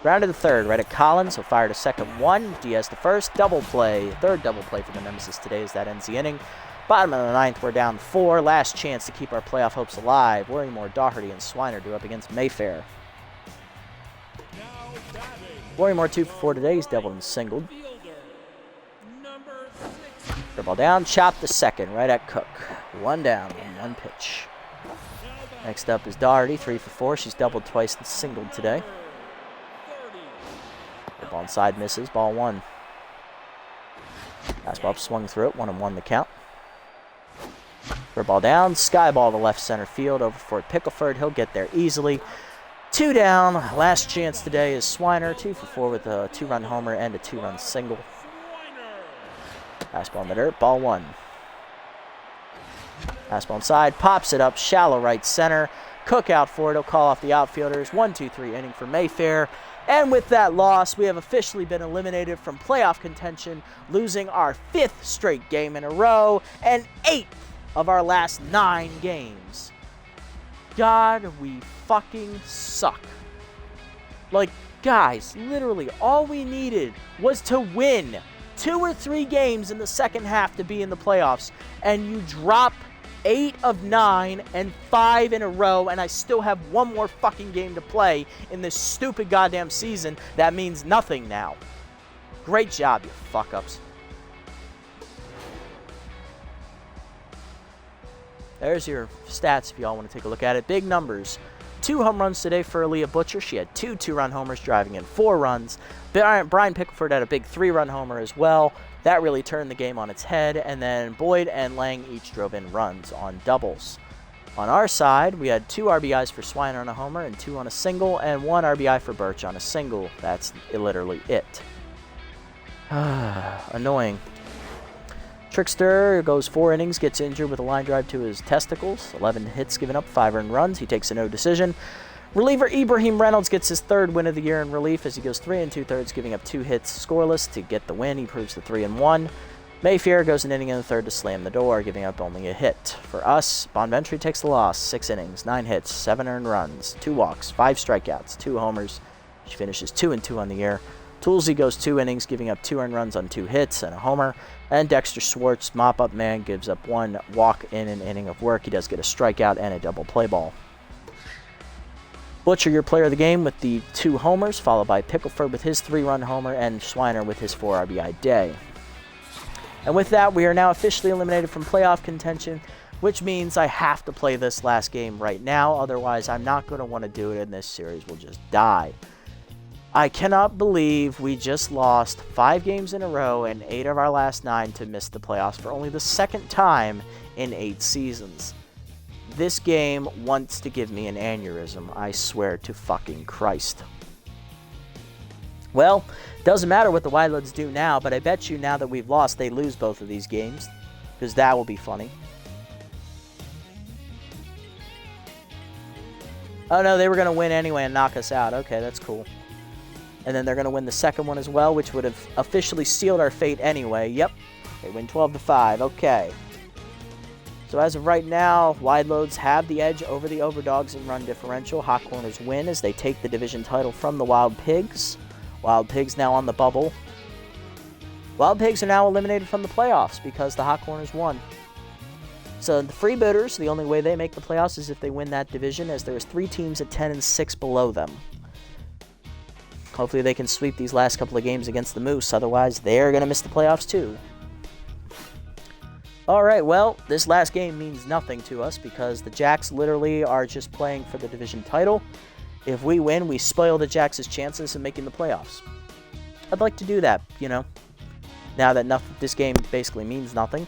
Grounded to third, right at Collins. He'll fire to second 1. Diaz to first. Double play. Third double play for the Nemesis today as that ends the inning. Bottom of the 9th, we're down 4. Last chance to keep our playoff hopes alive. Worrymore, Doherty, and Swiner do up against Mayfair. Worrymore 2 for 4 today. He's doubled and singled. Ball down, chop to second, right at Cook. 1 down, 1 pitch. Next up is Doherty, 3 for 4. She's doubled twice and singled today. The ball inside misses, ball 1. Fastball up, swung through it, 1-1 the count. Ball down, sky ball to left center field over for Pickleford. He'll get there easily. 2 down, last chance today is Swiner, 2 for 4 with a 2-run homer and a 2-run single. Fastball in the dirt, ball 1. Fastball inside, pops it up, shallow right center. Cook out for it, he'll call off the outfielders. 1-2-3 inning for Mayfair. And with that loss, we have officially been eliminated from playoff contention, losing our 5th straight game in a row and 8th of our last 9 games. God, we fucking suck. Like, guys, literally all we needed was to win 2 or 3 games in the second half to be in the playoffs, and you drop 8 of 9 and 5 in a row, and I still have 1 more fucking game to play in this stupid goddamn season that means nothing now. Great job, you fuck-ups. There's your stats if y'all want to take a look at it. Big numbers. 2 home runs today for Aaliyah Butcher. She had 2 2-run homers, driving in 4 runs. Brian Pickleford had a big 3-run homer as well. That really turned the game on its head. And then Boyd and Lang each drove in runs on doubles. On our side, we had 2 RBIs for Swiner on a homer and 2 on a single, and 1 RBI for Birch on a single. That's literally it. Annoying. Trickster goes 4 innings, gets injured with a line drive to his testicles. 11 hits given up, 5 earned runs. He takes a no decision. Reliever Ibrahim Reynolds gets his 3rd win of the year in relief as he goes 3 2/3, giving up 2 hits scoreless to get the win. He proves the 3-1. Mayfair goes an inning in the 3rd to slam the door, giving up only a hit. For us, Bonventry takes the loss. 6 innings, 9 hits, 7 earned runs, 2 walks, 5 strikeouts, 2 homers. She finishes 2-2 on the year. Toolsy goes 2 innings, giving up 2 earned runs on 2 hits and a homer. And Dexter Schwartz, mop-up man, gives up 1 walk in an inning of work. He does get a strikeout and a double play ball. Butcher, your player of the game, with the 2 homers, followed by Pickleford with his 3-run homer and Schweiner with his 4 RBI day. And with that, we are now officially eliminated from playoff contention, which means I have to play this last game right now. Otherwise, I'm not going to want to do it, and this series will just die. I cannot believe we just lost 5 games in a row and 8 of our last 9 to miss the playoffs for only the second time in 8 seasons. This game wants to give me an aneurysm, I swear to fucking Christ. Well, doesn't matter what the Wildlands do now, but I bet you now that we've lost, they lose both of these games, because that will be funny. Oh no, they were going to win anyway and knock us out. Okay, that's cool. And then they're going to win the second one as well, which would have officially sealed our fate anyway. Yep, they win 12-5. Okay. So as of right now, Wide Loads have the edge over the Overdogs in run differential. Hot Corners win as they take the division title from the Wild Pigs. Wild Pigs now on the bubble. Wild Pigs are now eliminated from the playoffs because the Hot Corners won. So the Freebooters, the only way they make the playoffs is if they win that division, as there's 3 teams at 10-6 below them. Hopefully they can sweep these last couple of games against the Moose, otherwise they're going to miss the playoffs too. Alright, well, this last game means nothing to us because the Jacks literally are just playing for the division title. If we win, we spoil the Jacks' chances of making the playoffs. I'd like to do that, you know, now that this game basically means nothing.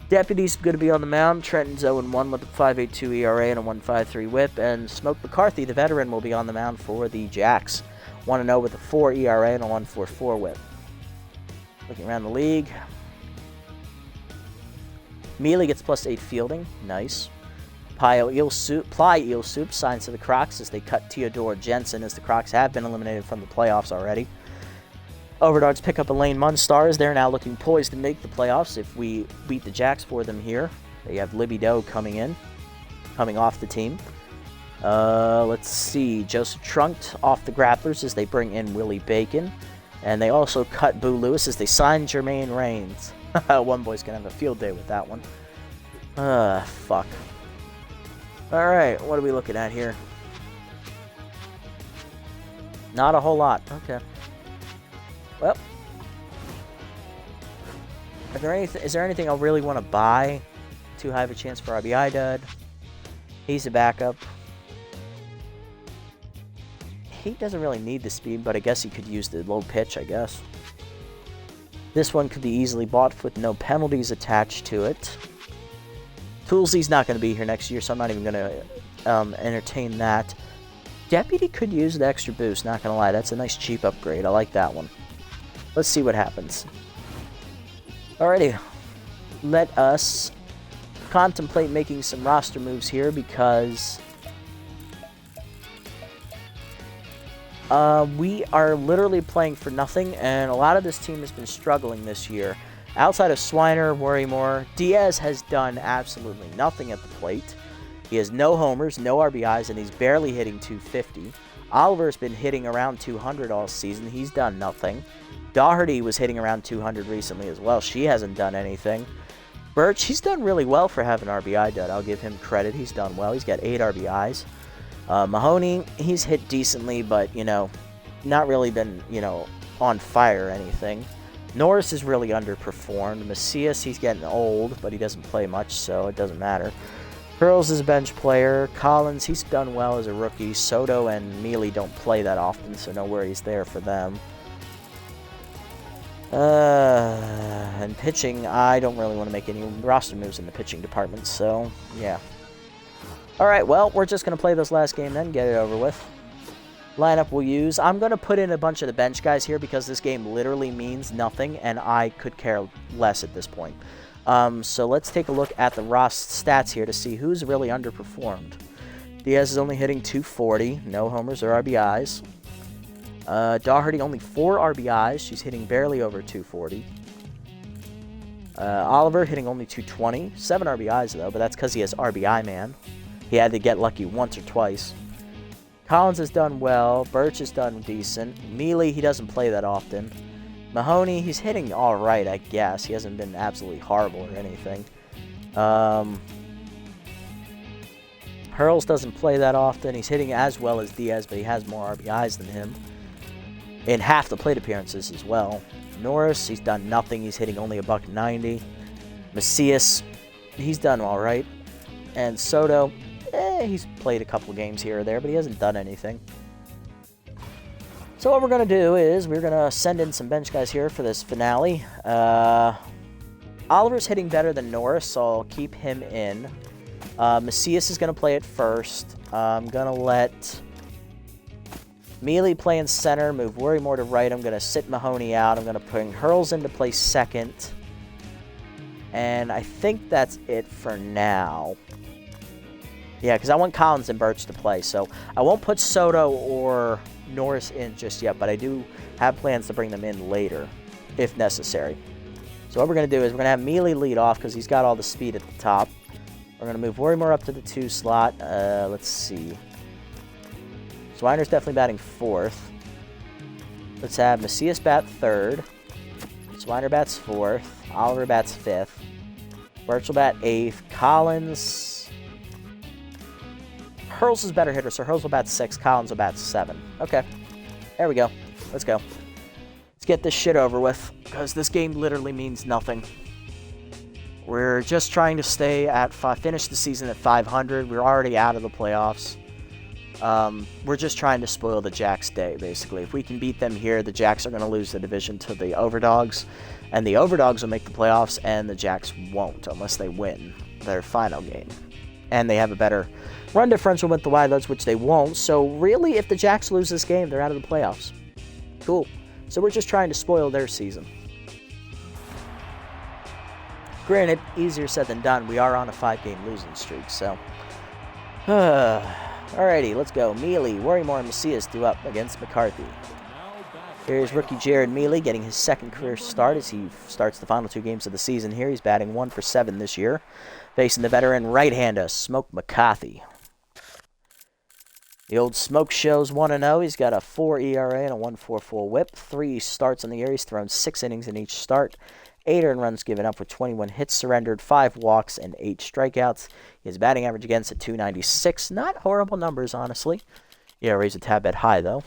Deputy's going to be on the mound. Trenton's 0-1 with a 5.82 ERA and a 1.53 whip. And Smoke McCarthy, the veteran, will be on the mound for the Jacks. 1-0 with a 4 ERA and a 1.44 whip. Looking around the league. Mealy gets +8 fielding. Nice. Ply Eel Soup signs to the Crocs as they cut Theodore Jensen, as the Crocs have been eliminated from the playoffs already. Overdogs pick up Elaine Munstars. They're now looking poised to make the playoffs if we beat the Jacks for them here. They have Libby Doe coming off the team. Let's see. Joseph Trunked off the Grapplers as they bring in Willie Bacon. And they also cut Boo Lewis as they sign Jermaine Raines. One boy's going to have a field day with that one. Fuck. Alright, what are we looking at here? Not a whole lot. Okay. Well. Is there anything I really want to buy? Too high of a chance for RBI dud. He's a backup. He doesn't really need the speed, but I guess he could use the low pitch, I guess. This one could be easily bought with no penalties attached to it. Toolsy's not going to be here next year, so I'm not even going to entertain that. Deputy could use the extra boost, not going to lie. That's a nice cheap upgrade. I like that one. Let's see what happens. Alrighty. Let us contemplate making some roster moves here because we are literally playing for nothing, and a lot of this team has been struggling this year. Outside of Swiner, Worrymore, Diaz has done absolutely nothing at the plate. He has no homers, no RBIs, and he's barely hitting 250. Oliver's been hitting around 200 all season. He's done nothing. Doherty was hitting around 200 recently as well. She hasn't done anything. Birch, he's done really well for having RBI dud. I'll give him credit. He's done well. He's got 8 RBIs. Mahoney, he's hit decently, but, you know, not really been, you know, on fire or anything. Norris is really underperformed. Macias, he's getting old, but he doesn't play much, so it doesn't matter. Pearls is a bench player. Collins, he's done well as a rookie. Soto and Mealy don't play that often, so no worries there for them. And pitching, I don't really want to make any roster moves in the pitching department, so, yeah. Alright, well, we're just going to play this last game then, get it over with. Lineup we'll use. I'm going to put in a bunch of the bench guys here because this game literally means nothing, and I could care less at this point. So let's take a look at the stats here to see who's really underperformed. Diaz is only hitting 240, no homers or RBIs. Doherty only 4 RBIs, she's hitting barely over 240. Oliver hitting only 220, 7 RBIs though, but that's because he has RBI man. He had to get lucky once or twice. Collins has done well. Birch has done decent. Mealy, he doesn't play that often. Mahoney, he's hitting all right, I guess. He hasn't been absolutely horrible or anything. Hurls doesn't play that often. He's hitting as well as Diaz, but he has more RBIs than him. In half the plate appearances as well. Norris, he's done nothing. He's hitting only $190. Macias, he's done all right. And Soto, he's played a couple games here or there, but he hasn't done anything. So what we're going to do is we're going to send in some bench guys here for this finale. Oliver's hitting better than Norris, so I'll keep him in. Macias is going to play at first. I'm going to let Mealy play in center, move Worrymore to right. I'm going to sit Mahoney out. I'm going to bring Hurls into play second. And I think that's it for now. Yeah, because I want Collins and Birch to play, so I won't put Soto or Norris in just yet, but I do have plans to bring them in later, if necessary. So what we're going to do is we're going to have Mealy lead off because he's got all the speed at the top. We're going to move Worrymore up to the 2 slot. Let's see. Swiner's definitely batting 4th. Let's have Macias bat 3rd. Swiner bats 4th. Oliver bats 5th. Birch will bat 8th. Collins... Hurls is better hitter, so Hurls will bat 6. Collins will bat 7. Okay. There we go. Let's go. Let's get this shit over with, because this game literally means nothing. We're just trying to stay at finish the season at 500. We're already out of the playoffs. We're just trying to spoil the Jacks' day, basically. If we can beat them here, the Jacks are going to lose the division to the Overdogs, and the Overdogs will make the playoffs, and the Jacks won't unless they win their final game. And they have a better run differential with the Wildcats, which they won't. So really, if the Jacks lose this game, they're out of the playoffs. Cool. So we're just trying to spoil their season. Granted, easier said than done. We are on a 5-game losing streak, so... Alrighty, let's go. Mealy, Worrymore, and Macias due up against McCarthy. Here's rookie Jared Mealy getting his second career start as he starts the final 2 games of the season here. He's batting 1 for 7 this year, facing the veteran right-hander, Smoke McCarthy. The old Smoke shows 1-0. He's got a 4 ERA and a 1.44 whip. 3 starts on the year. He's thrown 6 innings in each start. 8 earned runs given up with 21 hits surrendered, 5 walks, and 8 strikeouts. His batting average against at .296. Not horrible numbers, honestly. Yeah, raise a tad bit high, though.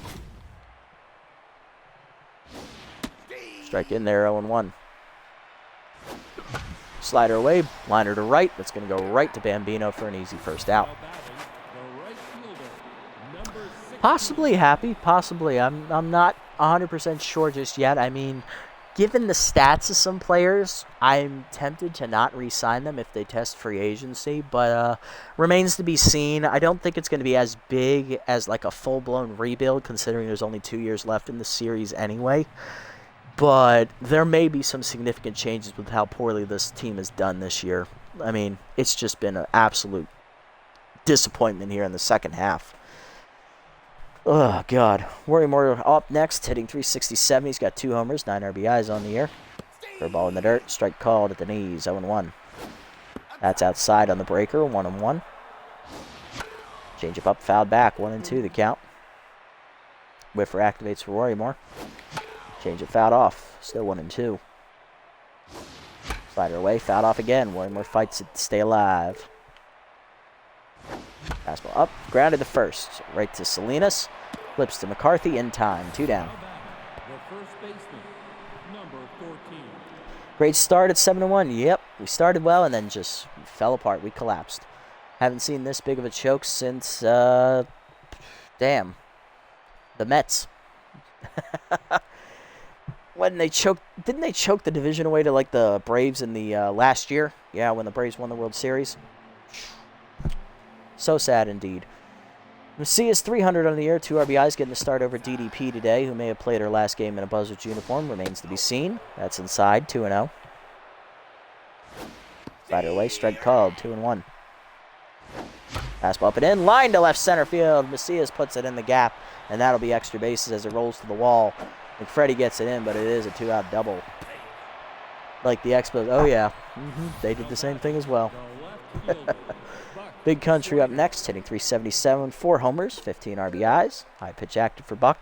Strike in there, 0-1. Slider away, liner to right. That's going to go right to Bambino for an easy first out. Possibly happy, possibly. I'm not 100% sure just yet. I mean, given the stats of some players, I'm tempted to not re-sign them if they test free agency, but remains to be seen. I don't think it's going to be as big as like a full-blown rebuild, considering there's only 2 years left in the series anyway. But there may be some significant changes with how poorly this team has done this year. I mean, it's just been an absolute disappointment here in the second half. Oh, God. Worrymore up next, hitting .367. He's got 2 homers, 9 RBIs on the year. Curveball in the dirt. Strike called at the knees, 0-1. That's outside on the breaker, 1-1. Change up, fouled back, 1-2 the count. Whiffer activates for Worrymore. Change it, fouled off. Still 1-2. Slider away, fouled off again. Worrymore fights it to stay alive. Fastball up, grounded to first. Right to Salinas. Flips to McCarthy in time. 2 down. Great start at 7-1. Yep, we started well and then just fell apart. We collapsed. Haven't seen this big of a choke since, the Mets. When they choked, didn't they choke the division away to like the Braves in the last year? Yeah, when the Braves won the World Series. So sad indeed. Macias 300 on the year, 2 RBIs, getting the start over DDP today, who may have played her last game in a Buzzards uniform. Remains to be seen. That's inside, 2-0. Slider away, strike called, 2-1. Fastball up and in, line to left center field. Macias puts it in the gap, and that'll be extra bases as it rolls to the wall. McFreddy gets it in, but it is a 2-out double. Like the Expos. Oh, yeah. They did the same thing as well. Big Country up next, hitting .377, 4 homers, 15 RBIs. High pitch active for Buck.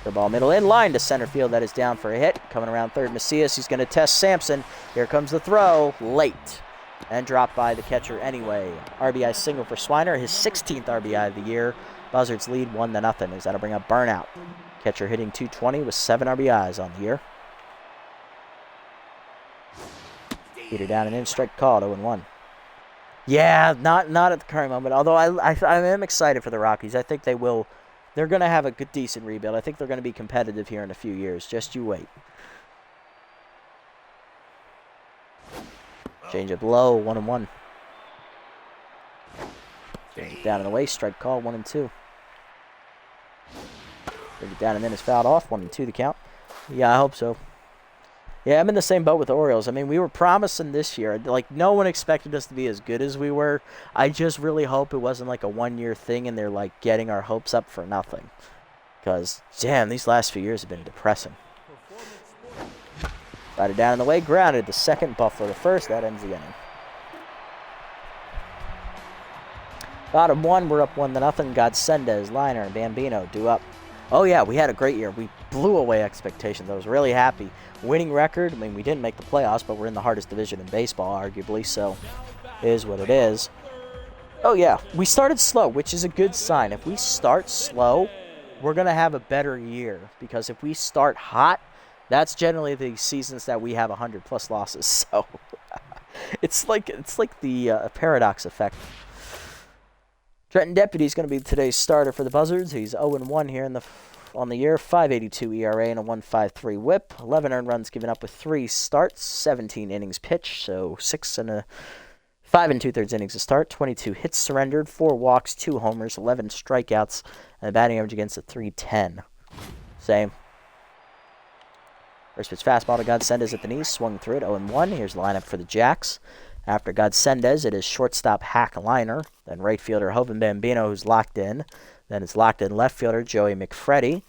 The ball middle in line to center field. That is down for a hit. Coming around third, Macias. He's going to test Sampson. Here comes the throw. Late. And dropped by the catcher anyway. RBI single for Swiner. His 16th RBI of the year. Buzzards lead 1-0 as that'll bring up Burnout. Catcher hitting .220 with 7 RBIs on the year. Peter down and in. Strike called. 0-1. Yeah, not at the current moment. Although I am excited for the Rockies. I think they will. They're going to have a good, decent rebuild. I think they're going to be competitive here in a few years. Just you wait. Change up low, 1-1. Change it down and away, strike call, 1-2. Bring it down and then it's fouled off, 1-2 the count. Yeah, I hope so. Yeah, I'm in the same boat with the Orioles. I mean, we were promising this year. Like, no one expected us to be as good as we were. I just really hope it wasn't like a one-year thing and they're, like, getting our hopes up for nothing. Because, damn, these last few years have been depressing. Slide it down in the way, grounded. The second, Buffalo the first. That ends the inning. Bottom one, we're up 1-0. Godsendez, Liner, and Bambino due up. Oh, yeah, we had a great year. We blew away expectations. I was really happy. Winning record, I mean, we didn't make the playoffs, but we're in the hardest division in baseball, arguably, so it is what it is. Oh, yeah, we started slow, which is a good sign. If we start slow, we're going to have a better year, because if we start hot, that's generally the seasons that we have 100-plus losses, so it's like the paradox effect. Trenton Deputy is going to be today's starter for the Buzzards. He's 0-1 here on the year, 5.82 ERA and a 1.53 WHIP. 11 earned runs given up with 3 starts, 17 innings pitched, so 5 2/3 innings to start, 22 hits surrendered, 4 walks, 2 homers, 11 strikeouts, and a batting average against a .310. Same. First pitch fastball to Godsendez at the knees, swung through it, 0-1. Here's the lineup for the Jacks. After Godsendez, it is shortstop Hack Liner, then right fielder Hoven Bambino, who's locked in. Then it's locked in left fielder Joey McFreddy.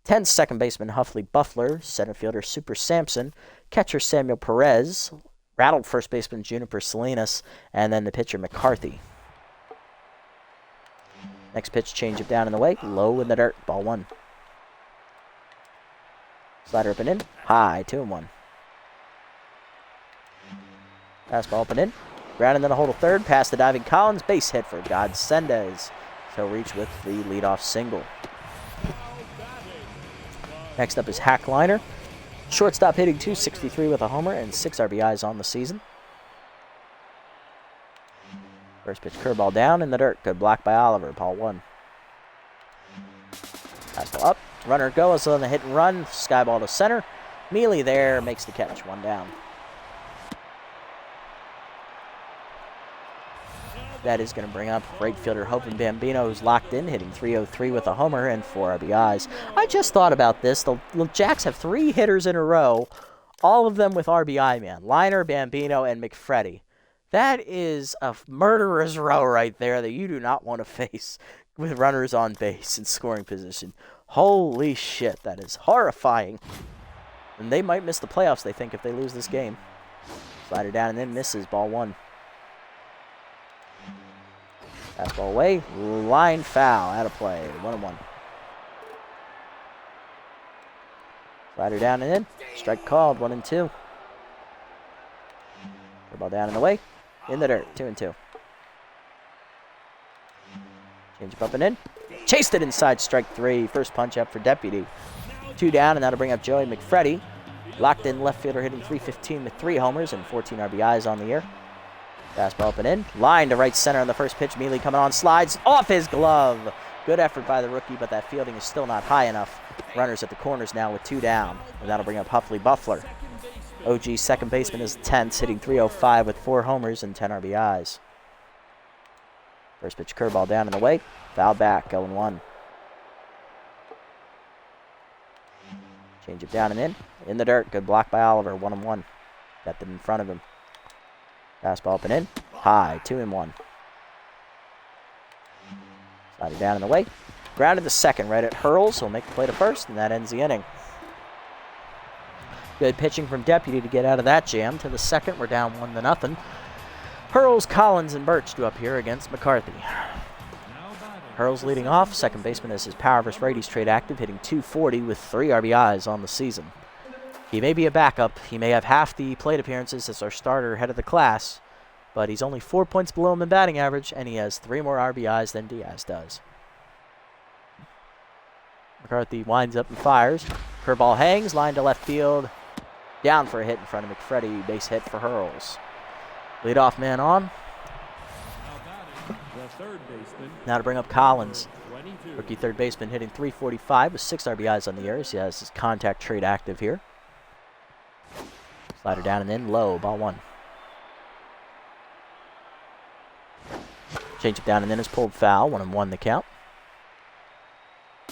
10th second baseman Huffley Buffler, center fielder Super Sampson, catcher Samuel Perez, rattled first baseman Juniper Salinas, and then the pitcher McCarthy. Next pitch, change it down in the way, low in the dirt, ball 1. Slider up and in, high, 2-1. Fastball up and in, grounded in the hole to third, past the diving Collins, base hit for Godsendez. He'll reach with the leadoff single. Next up is Hack Liner. Shortstop hitting .263 with a homer and 6 RBIs on the season. First pitch curveball down in the dirt. Good block by Oliver. Ball 1. Fastball up. Runner goes on the hit and run. Skyball to center. Mealy there makes the catch. 1 down. That is going to bring up right fielder Hopen Bambino, who's locked in, hitting .303 with a homer and 4 RBIs. I just thought about this. The Jacks have 3 hitters in a row, all of them with RBI, man. Liner, Bambino, and McFreddy. That is a murderer's row right there that you do not want to face with runners on base in scoring position. Holy shit, that is horrifying. And they might miss the playoffs, they think, if they lose this game. Slider down and then misses, ball 1. Fastball away, line foul, out of play, 1-1. Slider down and in, strike called, 1-2. Ball down and away, in the dirt, 2-2. Change up and in, chased it inside, strike 3. First punch up for Deputy. 2 down, and that'll bring up Joey McFreddy. Locked in left fielder hitting .315 with 3 homers and 14 RBIs on the year. Fastball up and in. Line to right center on the first pitch. Mealy coming on, slides off his glove. Good effort by the rookie, but that fielding is still not high enough. Runners at the corners now with 2 down. And that'll bring up Huffley Buffler. OG second baseman is tense, hitting .305 with 4 homers and 10 RBIs. First pitch curveball down in the way. Foul back, 0-1. Change it down and in. In the dirt. Good block by Oliver, 1-1. Got them in front of him. Fastball up and in. High, 2-1. Slide it down and away. Grounded to second, right at Hurls. He'll make the play to first, and that ends the inning. Good pitching from Deputy to get out of that jam. To the second, we're down 1-0. Hurls, Collins, and Birch do up here against McCarthy. Hurls leading off. Second baseman is his power versus righties trade active, hitting .240 with 3 RBIs on the season. He may be a backup. He may have half the plate appearances as our starter head of the class, but he's only 4 points below him in batting average, and he has 3 more RBIs than Diaz does. McCarthy winds up and fires. Curveball hangs, line to left field. Down for a hit in front of McFreddy. Base hit for Hurls. Leadoff man on. Now to bring up Collins. Rookie third baseman hitting .345 with 6 RBIs on the year. He has his contact trade active here. Slider down and in, low, ball 1. Change it down and in is pulled foul, 1-1 the count.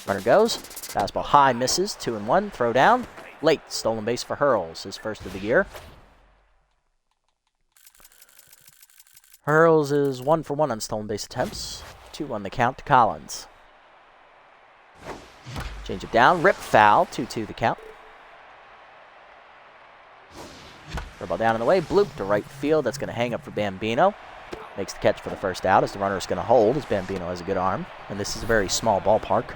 Runner goes. Fastball high, misses, 2-1, throw down. Late, stolen base for Hurls, his first of the year. Hurls is 1 for 1 on stolen base attempts. 2-1 the count to Collins. Change it down, rip foul, 2-2 the count. Curveball down and away, bloop to right field. That's going to hang up for Bambino. Makes the catch for the first out as the runner is going to hold as Bambino has a good arm. And this is a very small ballpark.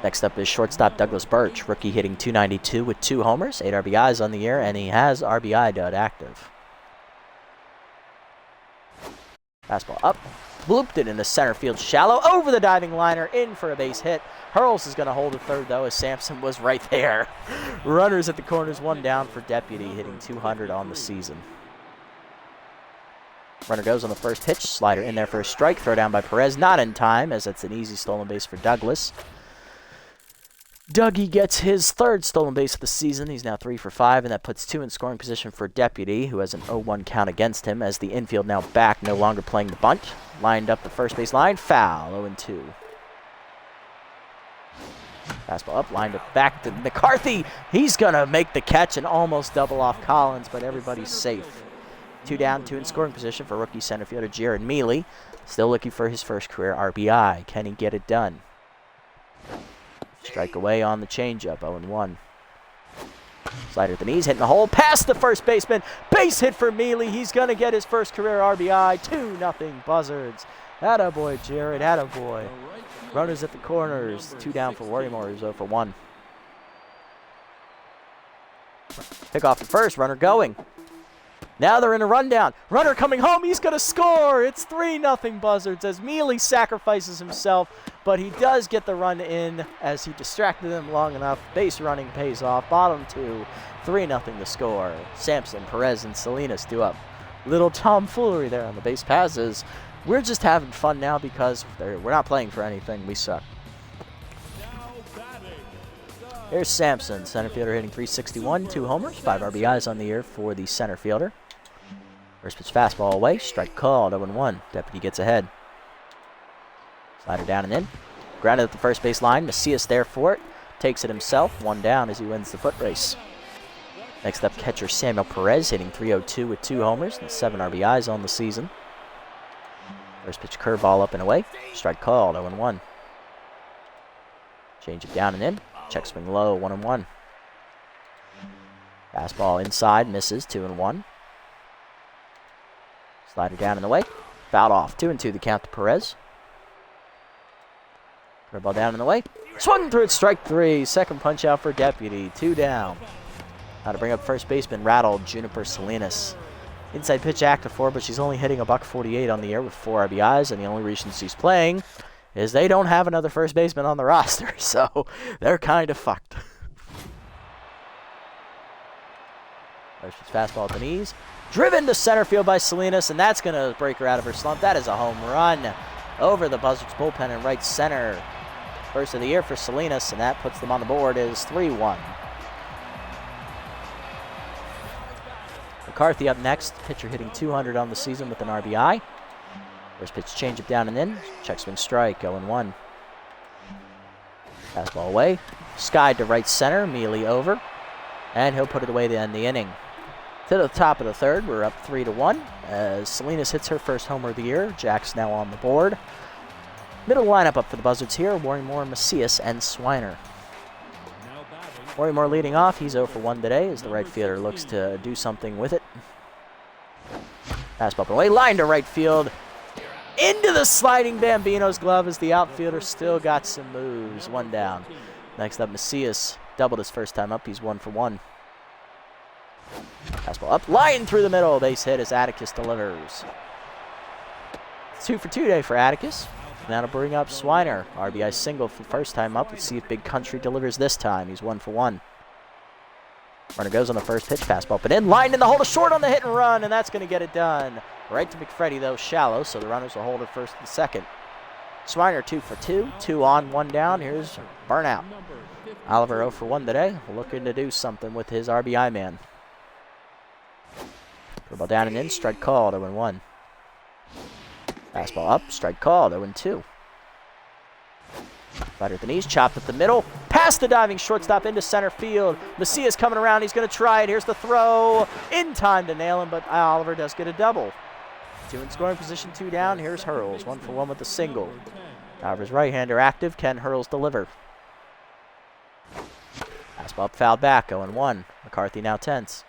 Next up is shortstop Douglas Birch, rookie hitting .292 with 2 homers, 8 RBIs on the year, and he has RBI dud active. Fastball up, blooped it into center field shallow, over the diving liner, in for a base hit. Hurls is going to hold the third, though, as Sampson was right there. Runners at the corners, 1 down for Deputy, hitting .200 on the season. Runner goes on the first pitch, slider in there for a strike, throw down by Perez, not in time, as that's an easy stolen base for Douglas. Dougie gets his 3rd stolen base of the season. He's now 3 for 5, and that puts 2 in scoring position for Deputy, who has an 0-1 count against him, as the infield now back, no longer playing the bunt. Lined up the first base line, foul, 0-2. Fastball up, lined up back to McCarthy. He's going to make the catch and almost double off Collins, but everybody's safe. 2 down, 2 in scoring position for rookie center fielder Jared Mealy. Still looking for his first career RBI. Can he get it done? Strike away on the changeup, 0-1. Slider at the knees, hitting the hole, past the first baseman. Base hit for Mealy. He's going to get his first career RBI. 2-0 Buzzards. Attaboy, Jared, attaboy. Runners at the corners. 2 down for Worrymore, who's 0 for 1. Pick off the first, runner going. Now they're in a rundown. Runner coming home. He's going to score. It's 3-0 Buzzards as Mealy sacrifices himself, but he does get the run in as he distracted them long enough. Base running pays off. Bottom 2, 3-0 the score. Sampson, Perez, and Salinas do up. Little tomfoolery there on the base passes. We're just having fun now because we're not playing for anything. We suck. Here's Sampson, center fielder hitting .361, 2 homers, 5 RBIs on the year for the center fielder. First pitch fastball away, strike called, 0-1. Deputy gets ahead. Slider down and in. Grounded at the first base line. Macias there for it. Takes it himself, 1 down as he wins the foot race. Next up, catcher Samuel Perez hitting .302 with 2 homers and 7 RBIs on the season. First pitch curveball up and away. Strike called, 0-1. Change it down and in. Check swing low, 1-1. Fastball inside, misses, 2-1. Slider down and away. Fouled off, 2-2 the count to Perez. Curveball down and away. Swung through it, strike 3. Second punch out for Deputy, 2 down. Now to bring up first baseman, rattled Juniper Salinas. Inside pitch active for, but she's only hitting a .148 on the year with 4 RBIs, and the only reason she's playing is they don't have another first baseman on the roster, so they're kind of fucked. First pitch fastball at the knees. Driven to center field by Salinas, and that's going to break her out of her slump. That is a home run over the Buzzards bullpen in right center. First of the year for Salinas, and that puts them on the board as 3-1. McCarthy up next. Pitcher hitting .200 on the season with an RBI. First pitch changeup down and in. Check swing strike, 0-1. Fastball away. Skied to right center. Mealy over. And he'll put it away to end the inning. To the top of the third, we're up 3-1 as Salinas hits her first homer of the year. Jack's now on the board. Middle lineup up for the Buzzards here. Worrymore, Macias, and Swiner. Worrymore leading off. He's 0 for 1 today as the right fielder looks to do something with it. Fastball up and away. Line to right field. Into the sliding Bambino's glove as the outfielder still got some moves. One down. Next up, Macias doubled his first time up. He's 1 for 1. Fastball up. Line through the middle. Base hit as Atticus delivers. 2 for 2 day for Atticus. Now to bring up Swiner. RBI single for the first time up. Let's see if Big Country delivers this time. He's 1 for 1. Runner goes on the first pitch. Fastball up and in. Line in the hole to short on the hit and run, and that's going to get it done. Right to McFreddy, though, shallow, so the runners will hold it first and second. Swiner 2 for 2. 2 on, 1 down. Here's Burnout. Oliver 0 for 1 today. Looking to do something with his RBI man. Curveball down and in. Strike called. 0-1. Fastball up. Strike called. 0-2. Slider at the knees. Chopped up the middle. Past the diving shortstop into center field. Macias coming around. He's going to try it. Here's the throw. In time to nail him, but Oliver does get a double. 2 in scoring position, 2 down. Here's Hurls. 1 for 1 with the single. Oliver's right-hander active. Can Hurls deliver? Fastball up, fouled back. 0-1. McCarthy now tense.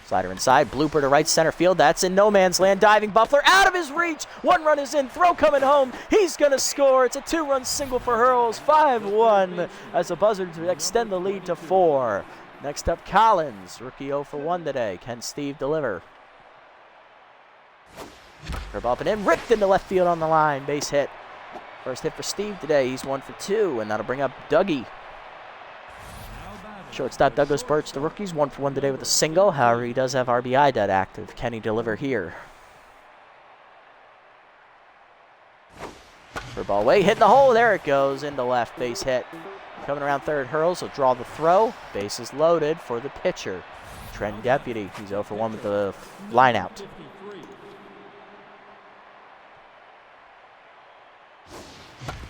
Slider inside. Blooper to right center field. That's in no man's land. Diving Buffler out of his reach. 1 run is in. Throw coming home. He's going to score. It's a 2-run single for Hurls. 5-1 as the Buzzards extend the lead to 4. Next up, Collins. Rookie 0 for 1 today. Can Steve deliver? Curveball up and in. Ripped into left field on the line. Base hit. First hit for Steve today. He's 1 for 2, and that'll bring up Dougie. Shortstop Douglas Birch, the rookie's 1 for 1 today with a single. However, he does have RBI dead active. Can he deliver here? Curveball away, hitting the hole. There it goes into left. Base hit. Coming around third, Hurls will draw the throw. Base is loaded for the pitcher, Trent Deputy. He's 0 for 1 with the line out.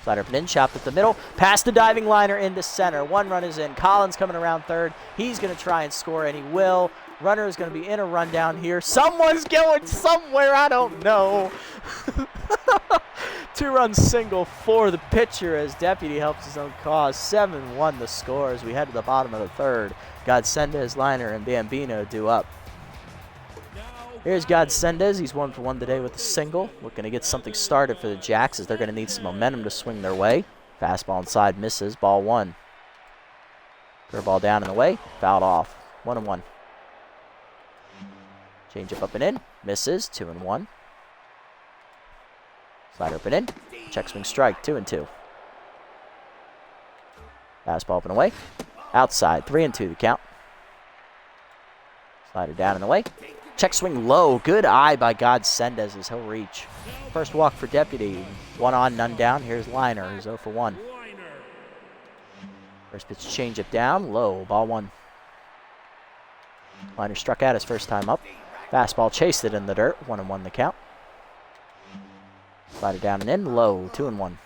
Slider up and in, chopped at the middle. Past the diving liner into center. 1 run is in. Collins coming around third. He's going to try and score, and he will. Runner is going to be in a rundown here. Someone's going somewhere. I don't know. 2-run single for the pitcher as Deputy helps his own cause. 7-1 the score as we head to the bottom of the third. Godsendez, Liner, and Bambino due up. Here's Godsendez. He's 1 for 1 today with a single. Looking to get something started for the Jacks as they're going to need some momentum to swing their way. Fastball inside misses. Ball 1. Curveball down in the way. Fouled off. 1-1. Changeup up and in. Misses. 2-1. Slider up and in. Check swing strike. 2-2. Fastball up and away. Outside. 3-2 the count. Slider down in the way. Check swing low. Good eye by Godsendez as he'll reach. First walk for Deputy. 1 on, none down. Here's Liner. He's 0 for 1. First pitch changeup down. Low. Ball 1. Liner struck out his first time up. Fastball chased it in the dirt. 1-1 the count. Slider down and in. Low. 2-1.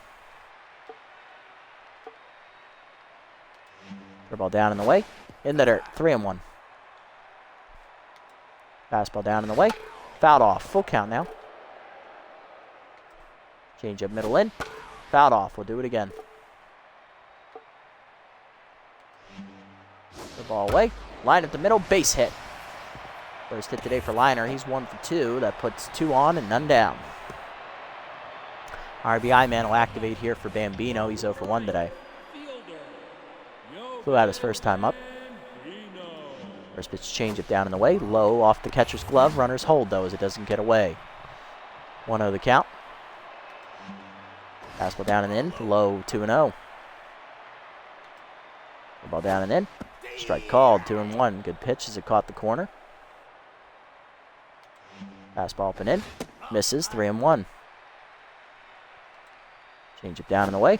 Curveball down in the way. In the dirt. 3-1. Fastball down in the way. Fouled off. Full count now. Change up middle in. Fouled off. We'll do it again. The ball away. Line up the middle. Base hit. First hit today for Liner. He's 1 for 2. That puts 2 on and none down. RBI man will activate here for Bambino. He's 0 for 1 today. Flew out his first time up. First pitch changeup down in the way. Low off the catcher's glove. Runners hold, though, as it doesn't get away. 1-0 the count. Fastball down and in. Low. 2-0. Ball down and in. Strike called. 2-1. Good pitch as it caught the corner. Fastball up and in. Misses. 3-1. Changeup down in the way.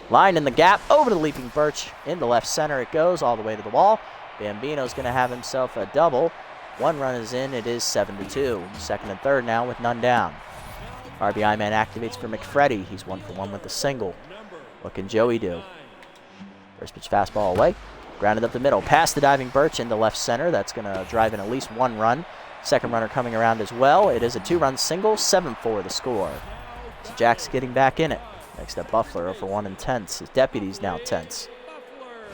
Line in the gap. Over to the leaping Birch. Into left center it goes. All the way to the wall. Bambino's going to have himself a double. 1 run is in. It is 7-2. Second and third now with none down. RBI man activates for McFreddy. He's 1 for 1 with the single. What can Joey do? First pitch fastball away. Grounded up the middle. Past the diving Birch into left center. That's going to drive in at least 1 run. Second runner coming around as well. It is a 2-run single. 7-4 the score. So Jack's getting back in it. Next up, Buffler 0 for 1 and tense. His Deputy's now tense.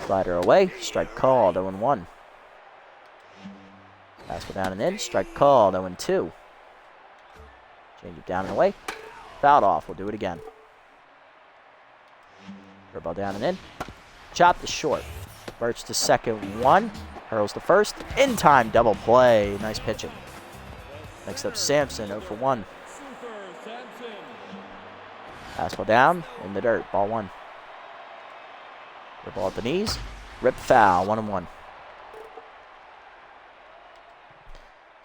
Slider away. Strike called. 0-1. Fastball down and in. Strike called. 0-2. Change it down and away. Fouled off. We'll do it again. Ball down and in. Chop to short. Birch to second, 1. Hurls to first. In time, double play. Nice pitching. Next up, Sampson, 0 for 1. Fastball down, in the dirt, ball 1. Ball at the knees. Rip foul, 1-1.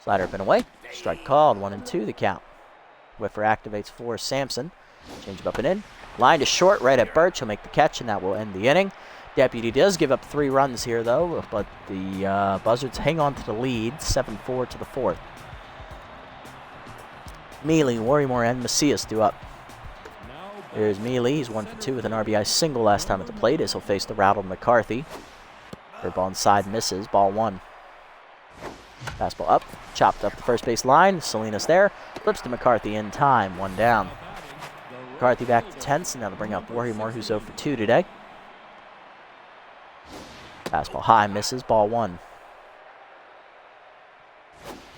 Slider up and away. Strike called, 1-2 the count. Whiffer activates for Sampson. Change him up and in. Line to short, right at Birch. He'll make the catch, and that will end the inning. Deputy does give up 3 runs here, though, but the Buzzards hang on to the lead, 7-4 to the 4th. Mealy, Worrymore, and Macias due up. There's Mealy. He's 1 for 2 with an RBI single last time at the plate as he'll face the rattled McCarthy. Curveball inside misses. Ball 1. Fastball up. Chopped up the first base line. Salinas there. Flips to McCarthy in time. 1 down. McCarthy back to 10th, and that'll bring up Worrymore, who's 0 for 2 today. Fastball high. Misses. Ball 1.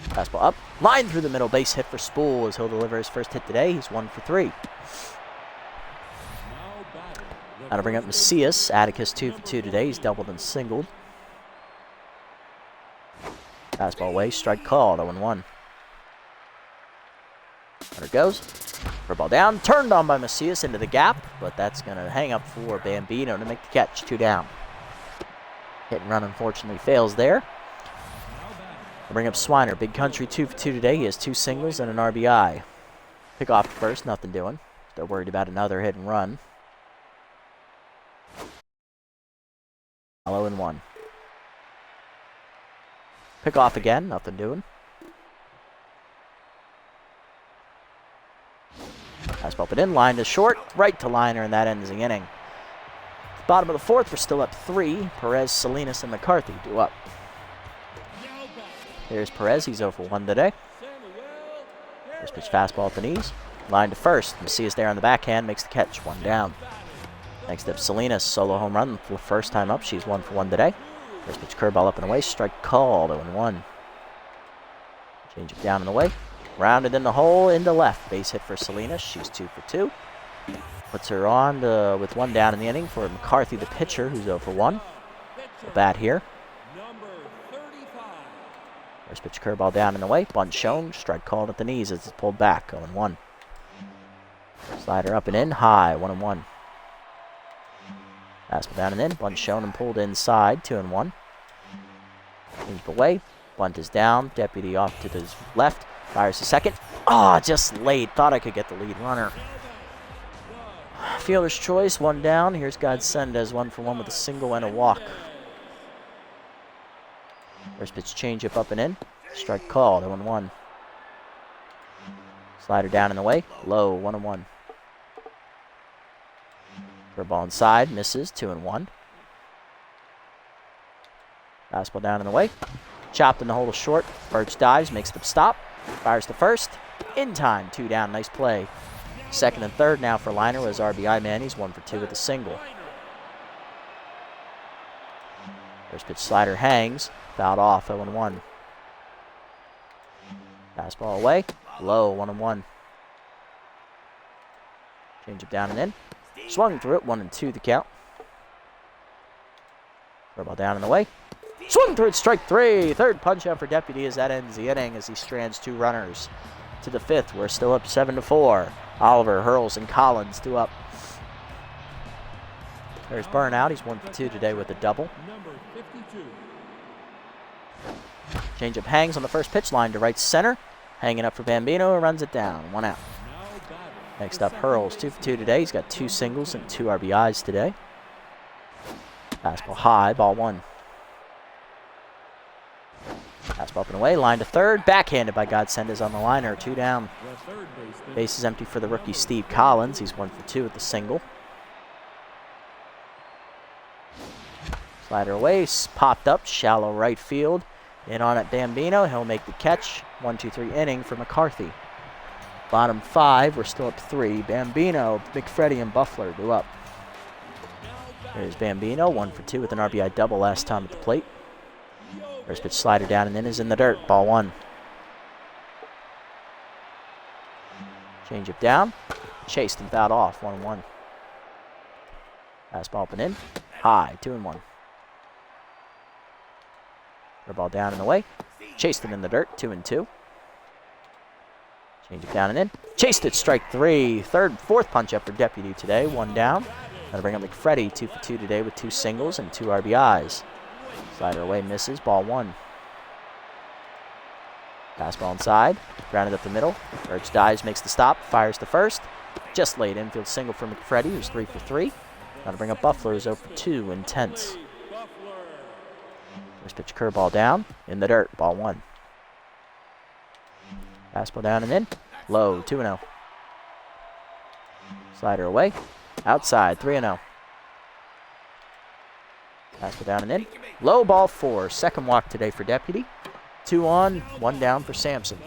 Fastball up. Line through the middle. Base hit for Spool as he'll deliver his first hit today. He's 1 for 3. That'll bring up Macias. Atticus 2 for 2 today. He's doubled and singled. Fastball away. Strike called. 0-1. Runner goes. Ball down. Turned on by Macias into the gap, but that's going to hang up for Bambino to make the catch. 2 down. Hit and run unfortunately fails there. I'll bring up Swiner. Big Country 2 for 2 today. He has 2 singles and an RBI. Pick off first. Nothing doing. Still worried about another hit and run. 0-1. Pick off again. Nothing doing. Fastball up and in. Line to short. Right to liner, and that ends the inning. Bottom of the 4th, we're still up 3. Perez, Salinas, and McCarthy due up. Here's Perez. He's 0 for 1 today. First pitch fastball at the knees. Line to first. Macias there on the backhand. Makes the catch. 1 down. Next up, Salinas. Solo home run for the first time up. She's 1 for 1 today. First pitch curveball up and away. Strike called. 0-1. Change it down and away. Rounded in the hole into left. Base hit for Salinas. She's 2 for 2. Puts her on with 1 down in the inning for McCarthy, the pitcher, who's 0 for 1. So bat here. First pitch curveball down and away. Bunt shown. Strike called at the knees as it's pulled back. 0-1. Slider up and in. High. 1-1. Fastball down and in. Bunt shown and pulled inside. 2-1. Change away. Bunt is down. Deputy off to his left. Fires to second. Oh, just late. Thought I could get the lead runner. Fielder's choice. 1 down. Here's Godsendez. 1 for 1 with a single and a walk. First pitch changeup up and in. Strike called. 0-1. Slider down and away. Low. 1-1. Ball inside, misses. 2-1. Fastball down and away. Chopped in the hole to short. Birch dives, makes the stop. Fires to first. In time. 2 down. Nice play. Second and third now for Liner was RBI man. He's 1 for 2 with a single. First pitch slider hangs. Fouled off. 0-1. Fastball away. Low. 1-1. Change it down and in. Swung through it, 1-2 the count. Ball down and away. Swung through it, strike 3. Third punch out for Deputy as that ends the inning as he strands 2 runners. To the 5th, we're still up 7-4. Oliver, Hurls, and Collins due up. There's Burnout. He's 1 for 2 today with a double. Changeup hangs on the first pitch line to right center. Hanging up for Bambino, runs it down. 1 out. Next up, Hurls, 2 for 2 today. He's got 2 singles and 2 RBIs today. Fastball high, ball 1. Fastball up and away, line to third. Backhanded by Godsendez on the liner, 2 down. Base is empty for the rookie Steve Collins. He's 1 for 2 with the single. Slider away, popped up, shallow right field. In on it, Bambino. He'll make the catch. 1-2-3 inning for McCarthy. Bottom 5, we're still up 3. Bambino, McFreddy, and Buffler due up. There's Bambino, 1 for 2 with an RBI double last time at the plate. First pitch slider down and in is in the dirt. Ball 1. Change it down. Chased and fouled off. 1-1. Fastball up and in. High. 2-1. Ball down and away. Chased it in the dirt. 2-2. Change it down and in. Chased it. Strike 3. Fourth punch up for Deputy today. 1 down. That'll bring up McFreddy. 2 for 2 today with 2 singles and 2 RBIs. Slider away. Misses. Ball 1. Fastball inside. Grounded up the middle. Birch dives. Makes the stop. Fires to first. Just laid infield single for McFreddy, who's 3 for 3. That'll bring up Buffalo, who's 0 for 2. Intense. First pitch curveball down. In the dirt. Ball 1. Fastball down and in. Low. 2-0. Slider away. Outside. 3-0. Fastball down and in. Low. Ball 4. Second walk today for Deputy. 2 on, 1 down for Sampson.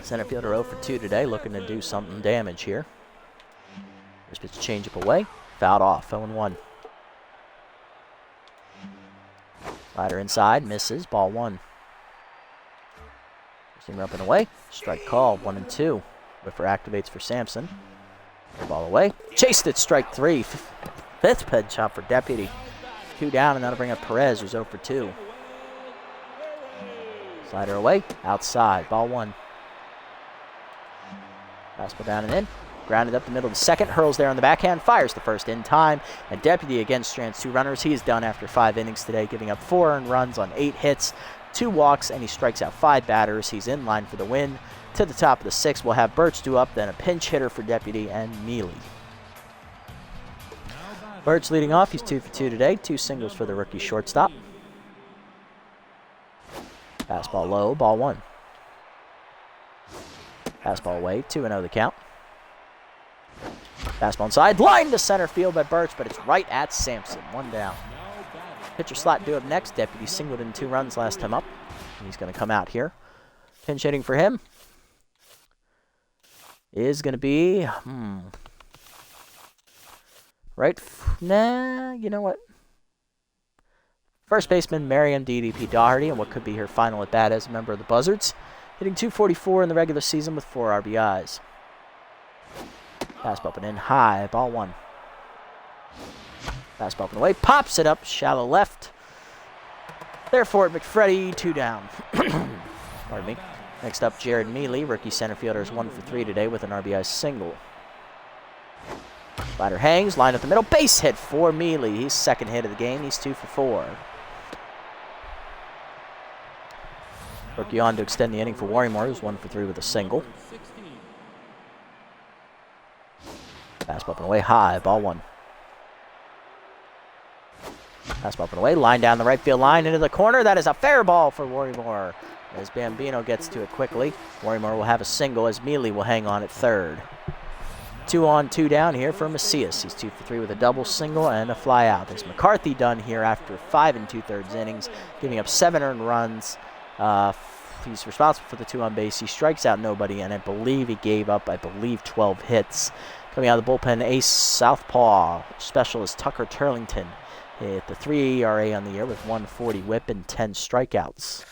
Center fielder 0 for 2 today, looking to do something damage here. First pitch change up away. Fouled off. 0-1. Slider inside. Misses. Ball 1. Seamer up and away. Strike called. 1-2. Whiffer activates for Sampson. Ball away. Chased it. Strike 3. Fifth pitch out for Deputy. 2 down, and that'll bring up Perez, who's 0 for 2. Slider away. Outside. Ball 1. Fastball down and in. Grounded up the middle of the second. Hurls there on the backhand. Fires the first in time. And Deputy again strands 2 runners. He is done after 5 innings today, giving up 4 earned runs on 8 hits, 2 walks, and he strikes out 5 batters. He's in line for the win. To the top of the 6th, we'll have Birch due up, then a pinch hitter for Deputy and Mealy. Birch leading off. He's 2 for 2 today. 2 singles for the rookie shortstop. Fastball low. Ball 1. Fastball away. 2-0 the count. Fastball inside. Line to center field by Birch, but it's right at Sampson. 1 down. Pitcher slot due up next. Deputy singled in 2 runs last time up. He's going to come out here. Pinch hitting for him is going to be... Nah, you know what? First baseman Miriam DDP Doherty, and what could be her final at bat as a member of the Buzzards. Hitting .244 in the regular season with 4 RBIs. Fastball up and in high. Ball 1. Fastball up and away. Pops it up. Shallow left. Therefore, McFreddy, 2 down. Pardon me. Next up, Jared Mealy. Rookie center fielder is 1 for 3 today with an RBI single. Slider hangs. Line up the middle. Base hit for Mealy. He's second hit of the game. He's 2 for 4. Rookie on to extend the inning for Warrymore, who's 1 for 3 with a single. Fastball up and away high. Ball 1. Fastball up and away. Line down the right field line into the corner. That is a fair ball for Warrymore. As Bambino gets to it quickly, Warrymore will have a single as Mealy will hang on at third. 2 on, 2 down here for Macias. He's 2 for 3 with a double single and a fly out. There's McCarthy done here after 5 2/3 innings, giving up 7 earned runs. He's responsible for the 2 on base. He strikes out nobody, and I believe he gave up, 12 hits. Coming out of the bullpen, ace southpaw specialist Tucker Turlington hit the 3 ERA on the year with 140 whip and 10 strikeouts.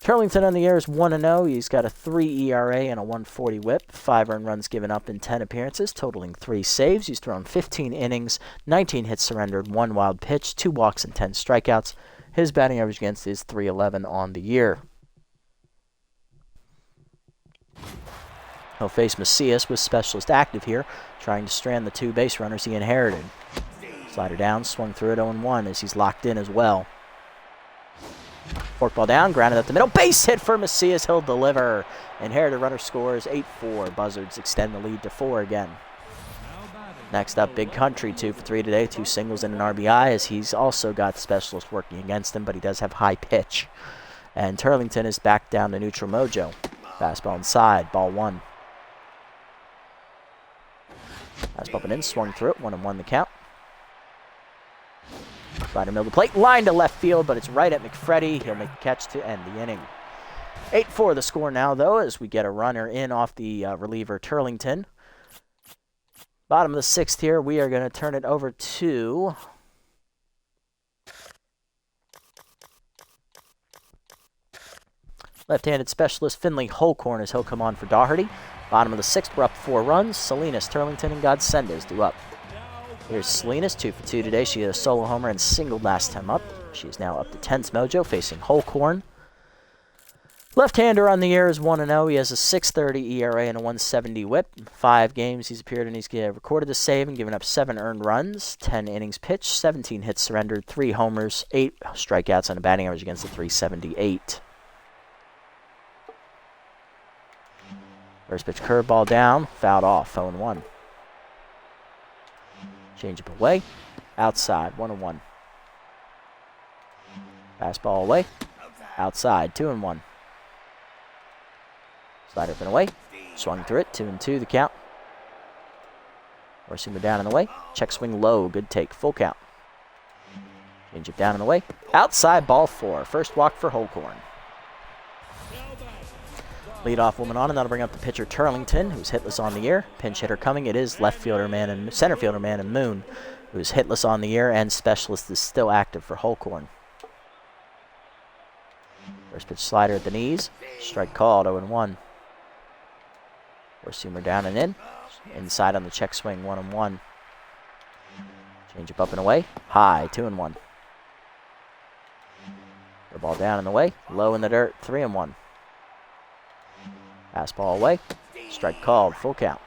Turlington on the year is 1-0. He's got a 3 ERA and a 140 whip, 5 earned runs given up in 10 appearances, totaling 3 saves. He's thrown 15 innings, 19 hits surrendered, 1 wild pitch, 2 walks, and 10 strikeouts. His batting average against is .311 on the year. He'll face Macias with specialist active here, trying to strand the 2 base runners he inherited. Slider down, swung through it 0-1 as he's locked in as well. Forkball down, grounded up the middle. Base hit for Macias. He'll deliver. Inherited runner scores 8-4. Buzzards extend the lead to 4 again. Next up, Big Country, 2 for 3 today. 2 singles and an RBI as he's also got specialists working against him, but he does have high pitch. And Turlington is back down to neutral mojo. Fastball inside, ball 1. Fastball up and in, swung through it, 1-1 the count. Slider middle of the plate, line to left field, but it's right at McFreddy. He'll make the catch to end the inning. 8-4 the score now, though, as we get a runner in off the reliever Turlington. Bottom of the 6th here, we are going to turn it over to Left-handed specialist Finley Holcorn as he'll come on for Doherty. Bottom of the 6th, we're up 4 runs. Salinas, Turlington, and Godsendez due up. Here's Salinas, 2 for 2 today. She hit a solo homer and singled last time up. She's now up to 10th mojo, facing Holcorn. Left-hander on the year is 1-0. He has a 6.30 ERA and a 1.70 whip. 5 games he's appeared in. He's recorded the save and given up 7 earned runs, 10 innings pitched, 17 hits surrendered, 3 homers, 8 strikeouts, and a batting average against a 378. First pitch curveball down, fouled off, 0-1. Change up away, outside, 1-1. Fastball away, outside, 2-1. Slider up and away, swung through it, 2-2 the count. Orsimer down and away, check swing low, good take, full count. Change up down and away, outside, ball 4. First walk for Holcorn. Leadoff woman on, and that'll bring up the pitcher Turlington, who's hitless on the year. Pinch hitter coming. It is left fielder man and center fielder man and Moon, who's hitless on the year, and specialist is still active for Holcorn. First pitch slider at the knees. Strike called, 0-1. Orsimer down and in. Inside on the check swing, 1-1. Change up and away. High, 2-1. The ball down and away. Low in the dirt, 3-1. Fastball away. Strike called. Full count.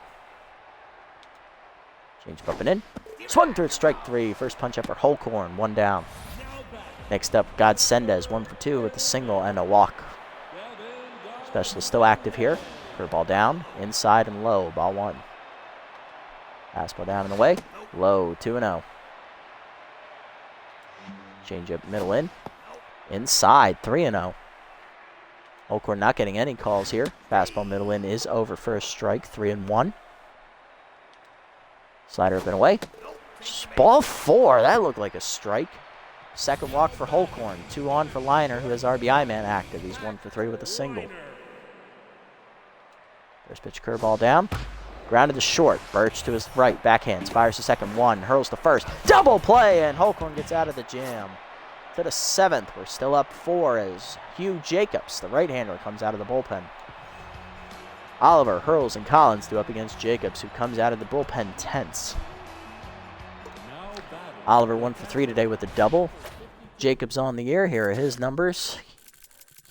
Change up and in. Swung through it. Strike 3. First punch up for Holcorn. 1 down. Next up, Godsendez. 1 for 2 with a single and a walk. Specialist still active here. Curveball down. Inside and low. Ball 1. Fastball down and away. Low. 2-0. Change up middle in. Inside. 3-0. Holcorn not getting any calls here. Fastball middle in is over for a strike, 3-1. Slider up and away. Ball 4, that looked like a strike. Second walk for Holcorn. 2 on for Liner, who has RBI man active. He's 1 for 3 with a single. First pitch curveball down. Grounded to short. Birch to his right. Backhands. Fires to second. 1. Hurls to first. Double play, and Holcorn gets out of the jam. To the 7th, we're still up 4 as Hugh Jacobs, the right-hander, comes out of the bullpen. Oliver, Hurls, and Collins do up against Jacobs, who comes out of the bullpen tense. Oliver 1 for 3 today with a double. Jacobs on the year. Here are his numbers.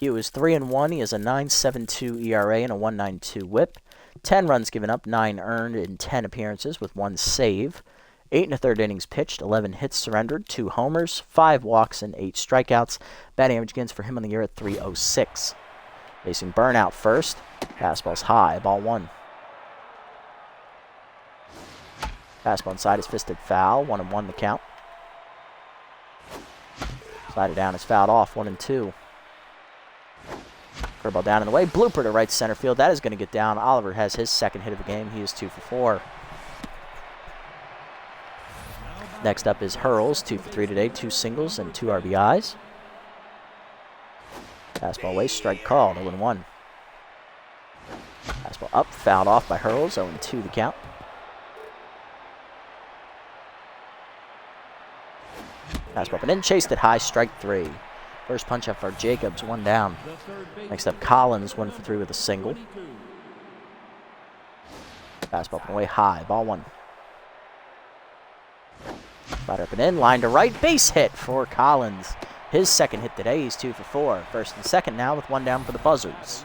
Hugh is 3-1. He has a 9.72 ERA and a 1.92 whip. 10 runs given up, 9 earned in 10 appearances with 1 save. 8 1/3 innings pitched, 11 hits surrendered, 2 homers, 5 walks, and 8 strikeouts. Batting average against for him on the year at 306. Facing Burnout first. Fastball's high, ball 1. Fastball inside is fisted foul, 1-1 the count. Slider down is fouled off, 1-2. Curveball down and away, blooper to right center field. That is going to get down. Oliver has his second hit of the game. He is 2 for 4. Next up is Hurls, 2 for 3 today, 2 singles and 2 RBIs. Fastball away, strike called, 0-1. Fastball up, fouled off by Hurls, 0-2 the count. Fastball up and in, chased it high, strike 3. First punch up for Jacobs, 1 down. Next up, Collins, 1 for 3 with a single. Fastball up and away, high, ball 1. Slider up and in, line to right, base hit for Collins. His second hit today, he's 2 for 4. First and second now with 1 down for the Buzzards.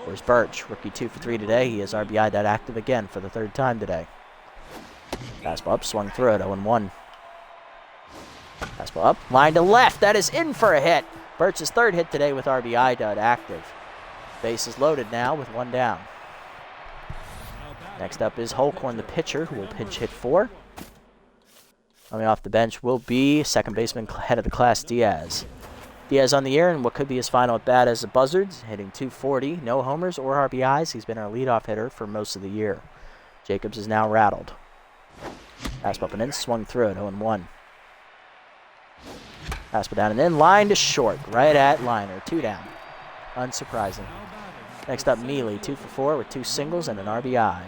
There's Birch, rookie 2 for 3 today. He is RBI that active again for the 3rd time today. Fastball up, swung through it, 0-1. Fastball up, line to left, that is in for a hit. Birch's 3rd hit today with RBI dud active. Base is loaded now with 1 down. Next up is Holcorn, the pitcher, who will pinch hit 4. Coming off the bench will be second baseman head of the class, Diaz. Diaz on the year in what could be his final at bat as the Buzzards, hitting .240, no homers or RBIs. He's been our leadoff hitter for most of the year. Jacobs is now rattled. Fastball up and in, swung through it, 0-1. Fastball down and in, line to short, right at Liner, 2 down. Unsurprising. Next up, Mealy, 2 for 4 with 2 singles and an RBI.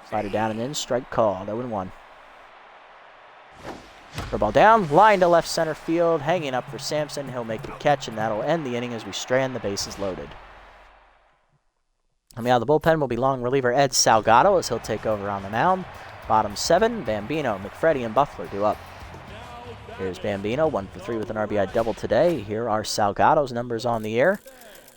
Slider down and in, strike called, 0-1. Ball down, line to left center field, hanging up for Sampson. He'll make the catch, and that'll end the inning as we strand the bases loaded. Coming out of the bullpen will be long reliever Ed Salgado as he'll take over on the mound. Bottom 7, Bambino, McFreddy, and Buffler due up. Here's Bambino, 1 for 3 with an RBI double today. Here are Salgado's numbers on the air.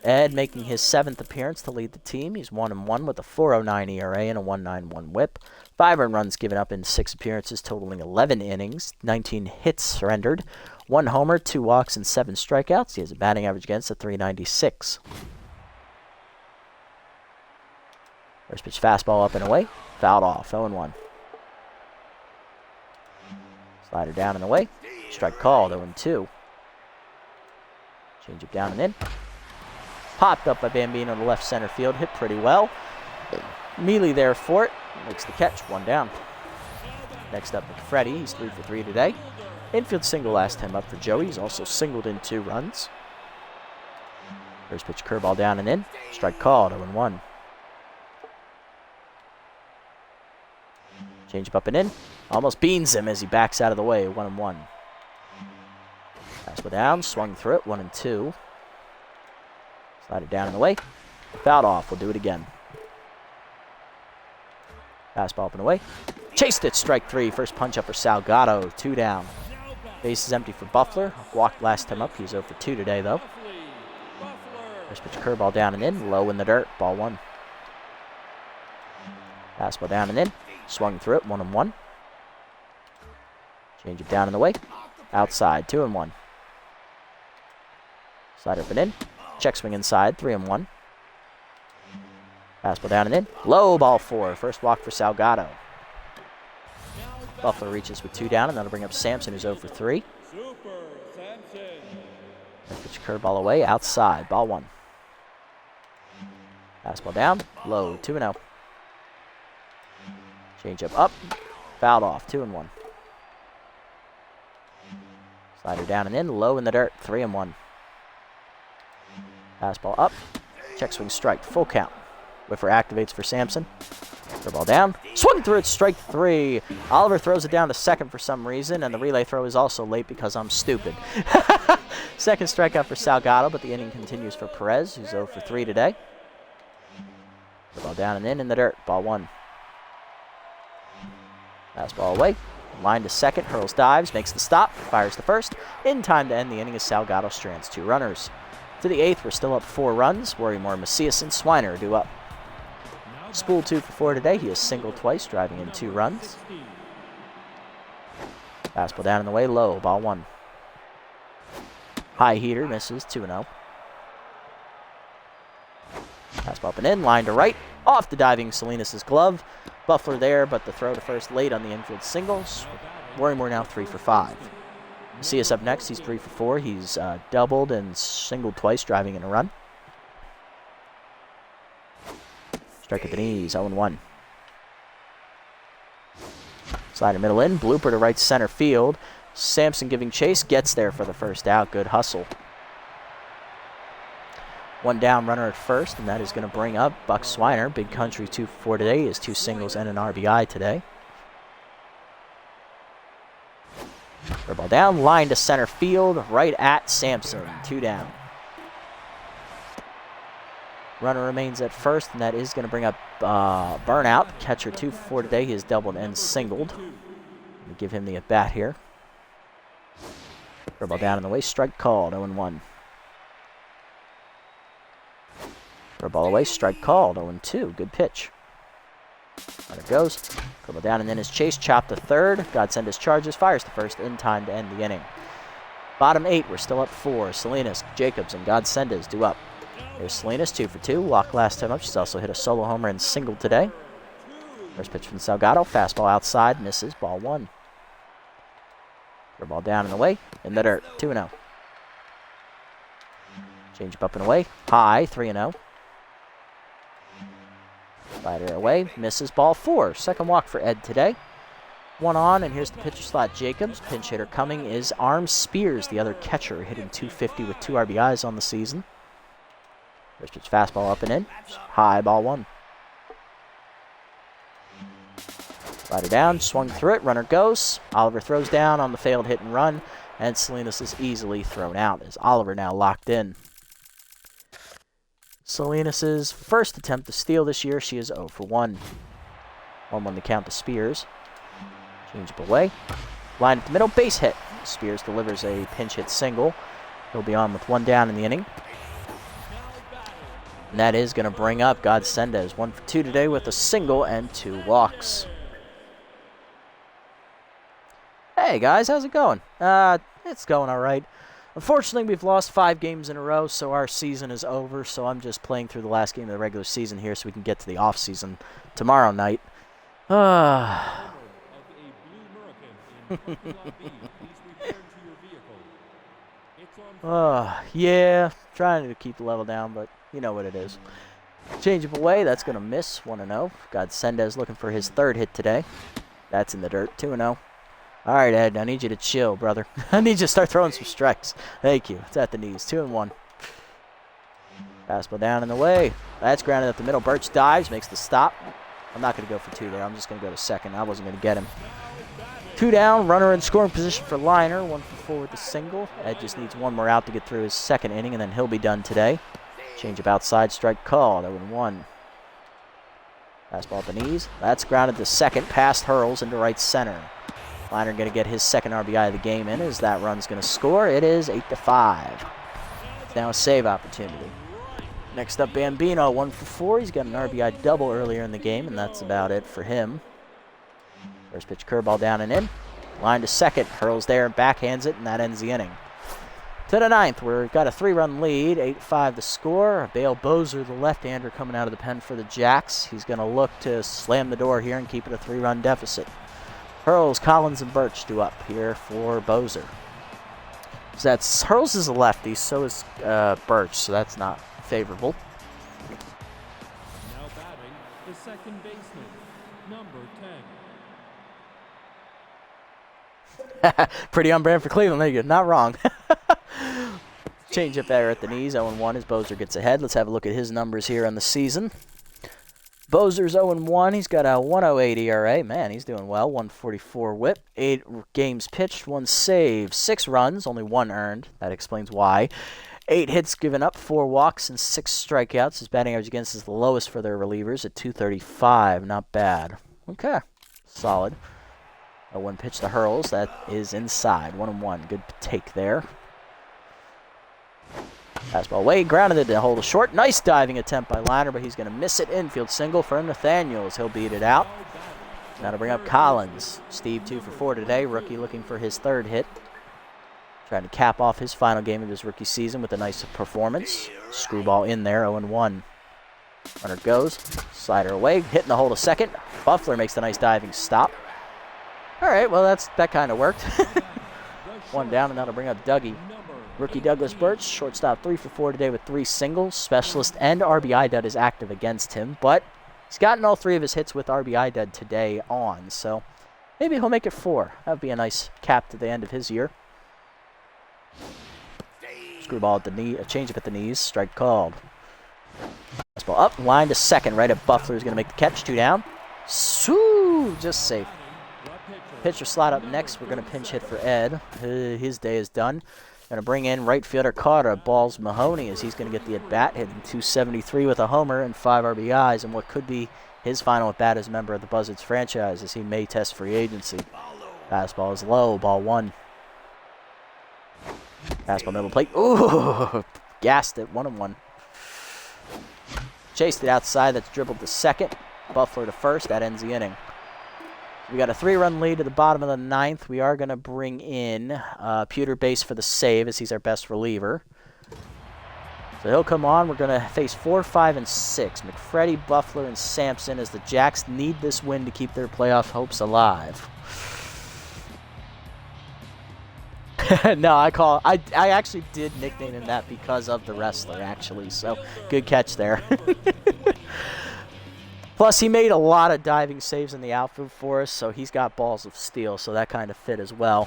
Ed making his 7th appearance to lead the team. He's 1-1 with a 4.09 ERA and a 1.91 WHIP. 5 earned runs given up in 6 appearances, totaling 11 innings. 19 hits surrendered. 1 homer, 2 walks, and 7 strikeouts. He has a batting average against a .396. First pitch fastball up and away. Fouled off, 0-1. Slider down and away. Strike called, 0-2. Change it down and in. Popped up by Bambino to left center field. Hit pretty well. Mealy there for it. Makes the catch. 1 down. Next up, McFreddy. He's 3 for 3 today. Infield single last time up for Joey. He's also singled in 2 runs. First pitch curveball down and in. Strike called, 0-1. Change up and in. Almost beans him as he backs out of the way. 1-1. Fastball down. Swung through it. 1-2. Slide it down and away. Fouled off. We'll do it again. Fastball up and away. Chased it. Strike 3. First punch up for Salgado. 2 down. Base is empty for Buffler. Walked last time up. He's 0 for 2 today, though. First pitch curveball down and in. Low in the dirt. Ball 1. Fastball down and in. Swung through it. 1-1. Change it down and away. Outside. 2-1. Slider up and in. Check swing inside. 3-1. Fastball down and in. Low, ball 4. First walk for Salgado. Buffalo reaches with 2 down, and that'll bring up Sampson, who's 0 for 3. Pitch curveball away. Outside. Ball 1. Fastball down. Low. 2-0. Change up. Fouled off. 2-1. Slider down and in. Low in the dirt. 3-1. Fastball up. Check swing strike. Full count. Whiffer activates for Sampson. Ball down. Swung through it. Strike 3. Oliver throws it down to second for some reason, and the relay throw is also late because I'm stupid. Second strikeout for Salgado, but the inning continues for Perez, who's 0 for 3 today. Ball down and in the dirt. Ball 1. Fastball away. Line to second. Hurls dives. Makes the stop. Fires the first. In time to end the inning as Salgado strands 2 runners. To the 8th, we're still up 4 runs. Worrymore, Macias, and Swiner are due up. Spool 2 for 4 today. He has singled twice, driving in 2 runs. Fastball down in the way, low, ball 1. High heater, misses, 2-0. Fastball up and in, line to right. Off the diving Salinas' glove. Buffler there, but the throw to first late on the infield singles. Worrymore now 3 for 5. Macias up next. He's 3 for 4. He's doubled and singled twice, driving in a run. Strike at the knees, 0-1. Slider middle in, blooper to right center field. Sampson giving chase, gets there for the first out. Good hustle. 1 down runner at first, and that is going to bring up Buck Swiner. Big country 2 for 4 today. He has 2 singles and an RBI today. Ball down, line to center field, right at Sampson. 2 down. Runner remains at first, and that is going to bring up Burnout. Catcher 2 for 4 today. He has doubled and singled. We'll give him the at-bat here. Ball down in the way. Strike called. 0-1. Ball away. Strike called. 0-2. Good pitch. Runner goes. Ball down and then his chase. Chopped to third. Godsendis charges. Fires to first in time to end the inning. Bottom 8. We're still up 4. Salinas, Jacobs, and Godsendis due up. There's Salinas, 2 for 2. Walked last time up. She's also hit a solo homer and singled today. First pitch from Salgado. Fastball outside. Misses. Ball 1. Ball down and away. In the dirt. 2-0. Change up and away. High. 3-0. Slider away. Misses. Ball 4. Second walk for Ed today. 1 on, and here's the pitcher slot. Jacobs. Pinch hitter coming is Arm Spears, the other catcher, hitting .250 with 2 RBIs on the season. First pitch fastball up and in. High, ball 1. Slider down, swung through it, runner goes. Oliver throws down on the failed hit and run, and Salinas is easily thrown out as Oliver now locked in. Salinas' first attempt to steal this year, she is 0 for 1. 1-1 to count to Spears. Change up away. Line at the middle, base hit. Spears delivers a pinch hit single. He'll be on with 1 down in the inning. And that is going to bring up Godsendez. 1 for 2 today with a single and 2 walks. Hey guys, how's it going? It's going all right. Unfortunately, we've lost 5 games in a row, so our season is over. So I'm just playing through the last game of the regular season here so we can get to the off season tomorrow night. Yeah, trying to keep the level down, but you know what it is. Change up away, that's going to miss, 1-0. Godsendez looking for his 3rd hit today. That's in the dirt, 2-0. All right, Ed, I need you to chill, brother. I need you to start throwing some strikes. Thank you. It's at the knees, 2-1. Fastball down in the way. That's grounded at the middle. Birch dives, makes the stop. I'm not going to go for 2 there. I'm just going to go to second. I wasn't going to get him. 2 down, runner in scoring position for Liner. 1 for 4 with the single. Ed just needs 1 more out to get through his 2nd inning, and then he'll be done today. Change up outside, strike called. 0-1. Fastball at the knees. That's grounded to second, past Hurls into right center. Liner going to get his 2nd RBI of the game in as that run's going to score. It is 8-5. It's now a save opportunity. Next up, Bambino, 1 for 4. He's got an RBI double earlier in the game, and that's about it for him. First pitch curveball down and in. Line to second. Hurls there and backhands it, and that ends the inning. To the 9th, we've got a 3-run lead, 8-5 to score. Bale Bozer, the left-hander, coming out of the pen for the Jacks. He's going to look to slam the door here and keep it a 3-run deficit. Hurls, Collins, and Birch do up here for Bozer. So that's Hurls is a lefty, so is Birch, so that's not favorable. Now batting, the second baseman, number 10. Pretty on brand for Cleveland. There you go. Not wrong. Change up there at the knees. 0-1 as Bozer gets ahead. Let's have a look at his numbers here on the season. Bozer's 0-1. He's got a 1.08 ERA. Man, he's doing well. 144 whip. 8 games pitched, 1 save, 6 runs, only 1 earned. That explains why. 8 hits given up, 4 walks, and 6 strikeouts. His batting average against is the lowest for their relievers at 235. Not bad. Okay. Solid. 0-1 pitch to Hurls. That is inside. 1-1. Good take there. Fastball away. Grounded it to hold a short. Nice diving attempt by Liner, but he's going to miss it. Infield single for Nathaniels. He'll beat it out. Now to bring up Collins. Steve 2 for 4 today. Rookie looking for his 3rd hit. Trying to cap off his final game of his rookie season with a nice performance. Screwball in there. 0-1. Runner goes. Slider away. Hitting the hole to second. Buffler makes the nice diving stop. All right, well, that kind of worked. 1 down, and now to bring up Dougie. Rookie Douglas Birch, shortstop 3 for 4 today with 3 singles. Specialist and RBI dud is active against him, but he's gotten all 3 of his hits with RBI dud today on, so maybe he'll make it 4. That would be a nice cap to the end of his year. Screwball at the knee, a changeup at the knees, strike called. Fastball up, line to second, right at Buffler is going to make the catch, 2 down. Just safe. Pitcher slot up next. We're going to pinch hit for Ed. His day is done. Going to bring in right fielder Carter, Balls Mahoney, as he's going to get the at-bat, hitting 273 with a homer and 5 RBIs, and what could be his final at-bat as a member of the Buzzards franchise, as he may test free agency. Fastball is low, ball 1. Fastball middle plate. Ooh, gassed it, 1-1. Chased it outside, that's dribbled to second. Buffler to first, that ends the inning. We got a 3-run lead to the bottom of the 9th. We are going to bring in Pewter Base for the save, as he's our best reliever. So he'll come on. We're going to face 4, 5, and 6. McFreddy, Buffler, and Sampson, as the Jacks need this win to keep their playoff hopes alive. No, I actually did nickname him that because of the wrestler, actually. So good catch there. Plus, he made a lot of diving saves in the outfield for us, so he's got balls of steel, so that kind of fit as well.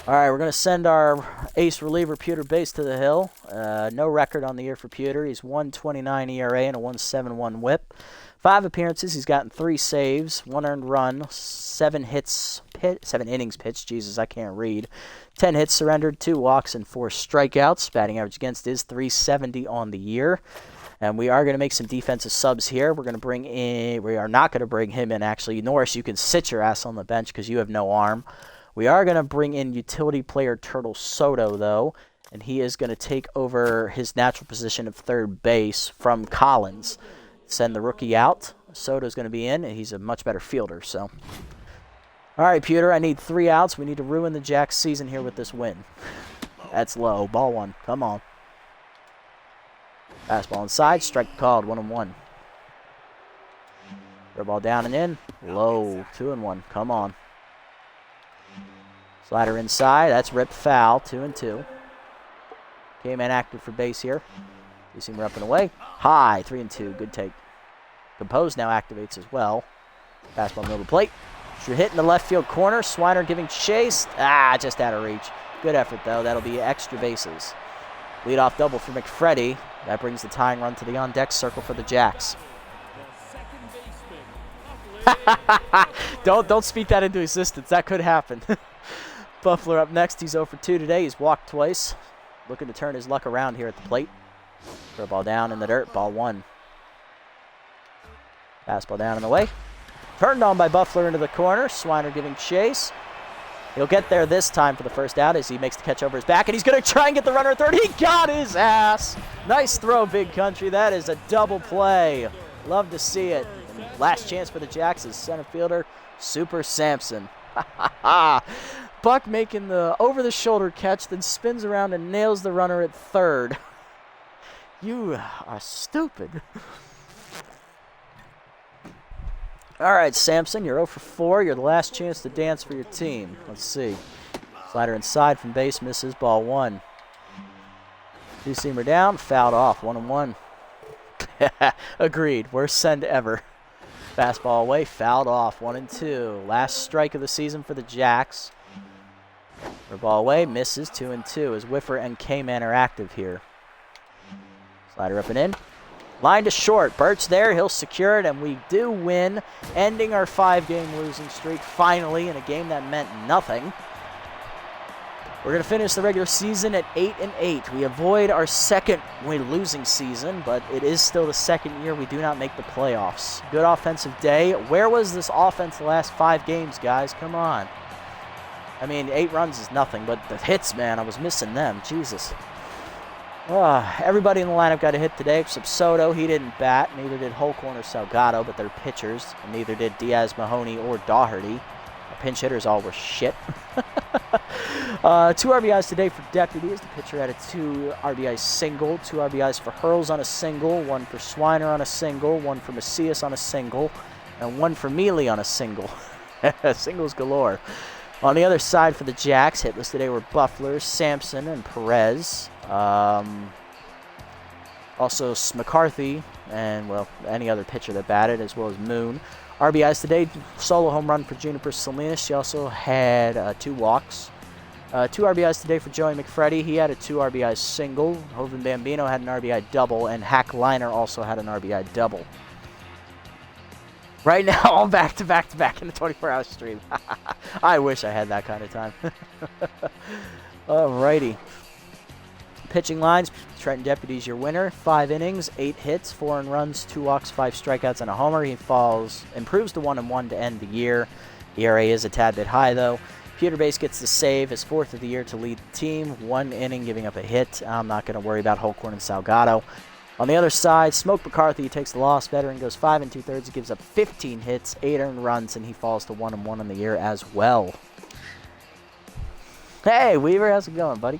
All right, we're going to send our ace reliever, Pewter Base, to the hill. No record on the year for Pewter. He's 1.29 ERA and a 1.71 whip. 5 appearances. He's gotten 3 saves, 1 earned run, 7 innings pitched. Jesus, I can't read. 10 hits surrendered, 2 walks, and 4 strikeouts. Batting average against is .370 on the year. And we are going to make some defensive subs here. We're going to bring in, we are not going to bring him in, actually. Norris, you can sit your ass on the bench because you have no arm. We are going to bring in utility player Turtle Soto, though, and he is going to take over his natural position of third base from Collins. Send the rookie out. Soto's going to be in, and he's a much better fielder. So, all right, Pewter, I need 3 outs. We need to ruin the Jacks' season here with this win. That's low. Ball 1. Come on. Fastball inside. Strike called. 1-1. Throw ball down and in. Low. 2-1. Come on. Slider inside. That's ripped foul. 2-2. K-Man active for base here. Two-seamer up and away. High. 3-2. Good take. Compose now activates as well. Fastball middle of the plate. Should hit in the left field corner. Swiner giving chase. Just out of reach. Good effort, though. That'll be extra bases. Leadoff double for McFreddy. That brings the tying run to the on-deck circle for the Jacks. Don't speak that into existence. That could happen. Buffler up next. He's 0 for 2 today. He's walked twice. Looking to turn his luck around here at the plate. Throw ball down in the dirt. Ball 1. Fastball down in the way. Turned on by Buffler into the corner. Swiner giving chase. He'll get there this time for the first out as he makes the catch over his back. And he's going to try and get the runner at third. He got his ass. Nice throw, Big Country. That is a double play. Love to see it. And last chance for the Jacks is center fielder Super Samson. Buck making the over-the-shoulder catch, then spins around and nails the runner at third. You are stupid. All right, Samson, you're 0 for 4. You're the last chance to dance for your team. Let's see. Slider inside from base, misses. Ball 1. Two-seamer down, fouled off. 1-1. Agreed. Worst send ever. Fastball away, fouled off. 1-2. Last strike of the season for the Jacks. For ball away, misses. 2-2 as Whiffer and K-Man are active here. Slider up and in. Line to short. Burt's there. He'll secure it, and we do win, ending our 5-game losing streak finally in a game that meant nothing. We're going to finish the regular season at 8-8. We avoid our second losing season, but it is still the second year we do not make the playoffs. Good offensive day. Where was this offense the last 5 games, guys? Come on. I mean, 8 runs is nothing, but the hits, man, I was missing them. Jesus. Everybody in the lineup got a hit today except Soto. He didn't bat. Neither did Holcorn or Salgado, but they're pitchers. And neither did Diaz, Mahoney, or Daugherty. Our pinch hitters all were shit. 2 RBIs today for Deputy as the pitcher had a 2 RBI single. 2 RBIs for Hurls on a single. 1 for Swiner on a single. 1 for Macias on a single. And 1 for Mealy on a single. Singles galore. On the other side for the Jacks, hitless today were Buffler, Sampson, and Perez. Also McCarthy and, well, any other pitcher that batted, as well as Moon. RBIs today, solo home run for Juniper Salinas. She also had 2 walks. 2 RBIs today for Joey McFreddy. He had a 2 RBI single. Hoven Bambino had an RBI double, and Hack Liner also had an RBI double. Right now, all back to back to back in the 24-hour stream. I wish I had that kind of time. Alrighty. Pitching lines, Trenton Deputy's your winner. 5 innings, 8 hits, 4 earned runs, 2 walks, 5 strikeouts, and a homer. He improves to 1-1 to end the year. ERA is a tad bit high, though. Pewter Base gets the save, his 4th of the year to lead the team. 1 inning, giving up a hit. I'm not going to worry about Holcorn and Salgado. On the other side, Smoke McCarthy takes the loss. Veteran goes 5 2/3. He gives up 15 hits, 8 earned runs, and he falls to 1-1 on the year as well. Hey, Weaver, how's it going, buddy?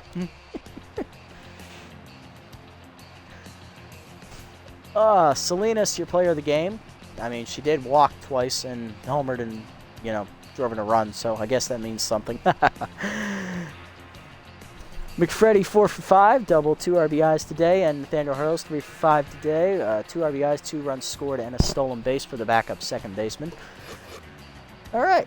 Salinas, your player of the game. I mean, she did walk twice and homered and, drove in a run, so I guess that means something. McFreddy 4 for 5, double 2 RBIs today, and Nathaniel Hurls 3 for 5 today. 2 RBIs, 2 runs scored, and a stolen base for the backup second baseman. All right.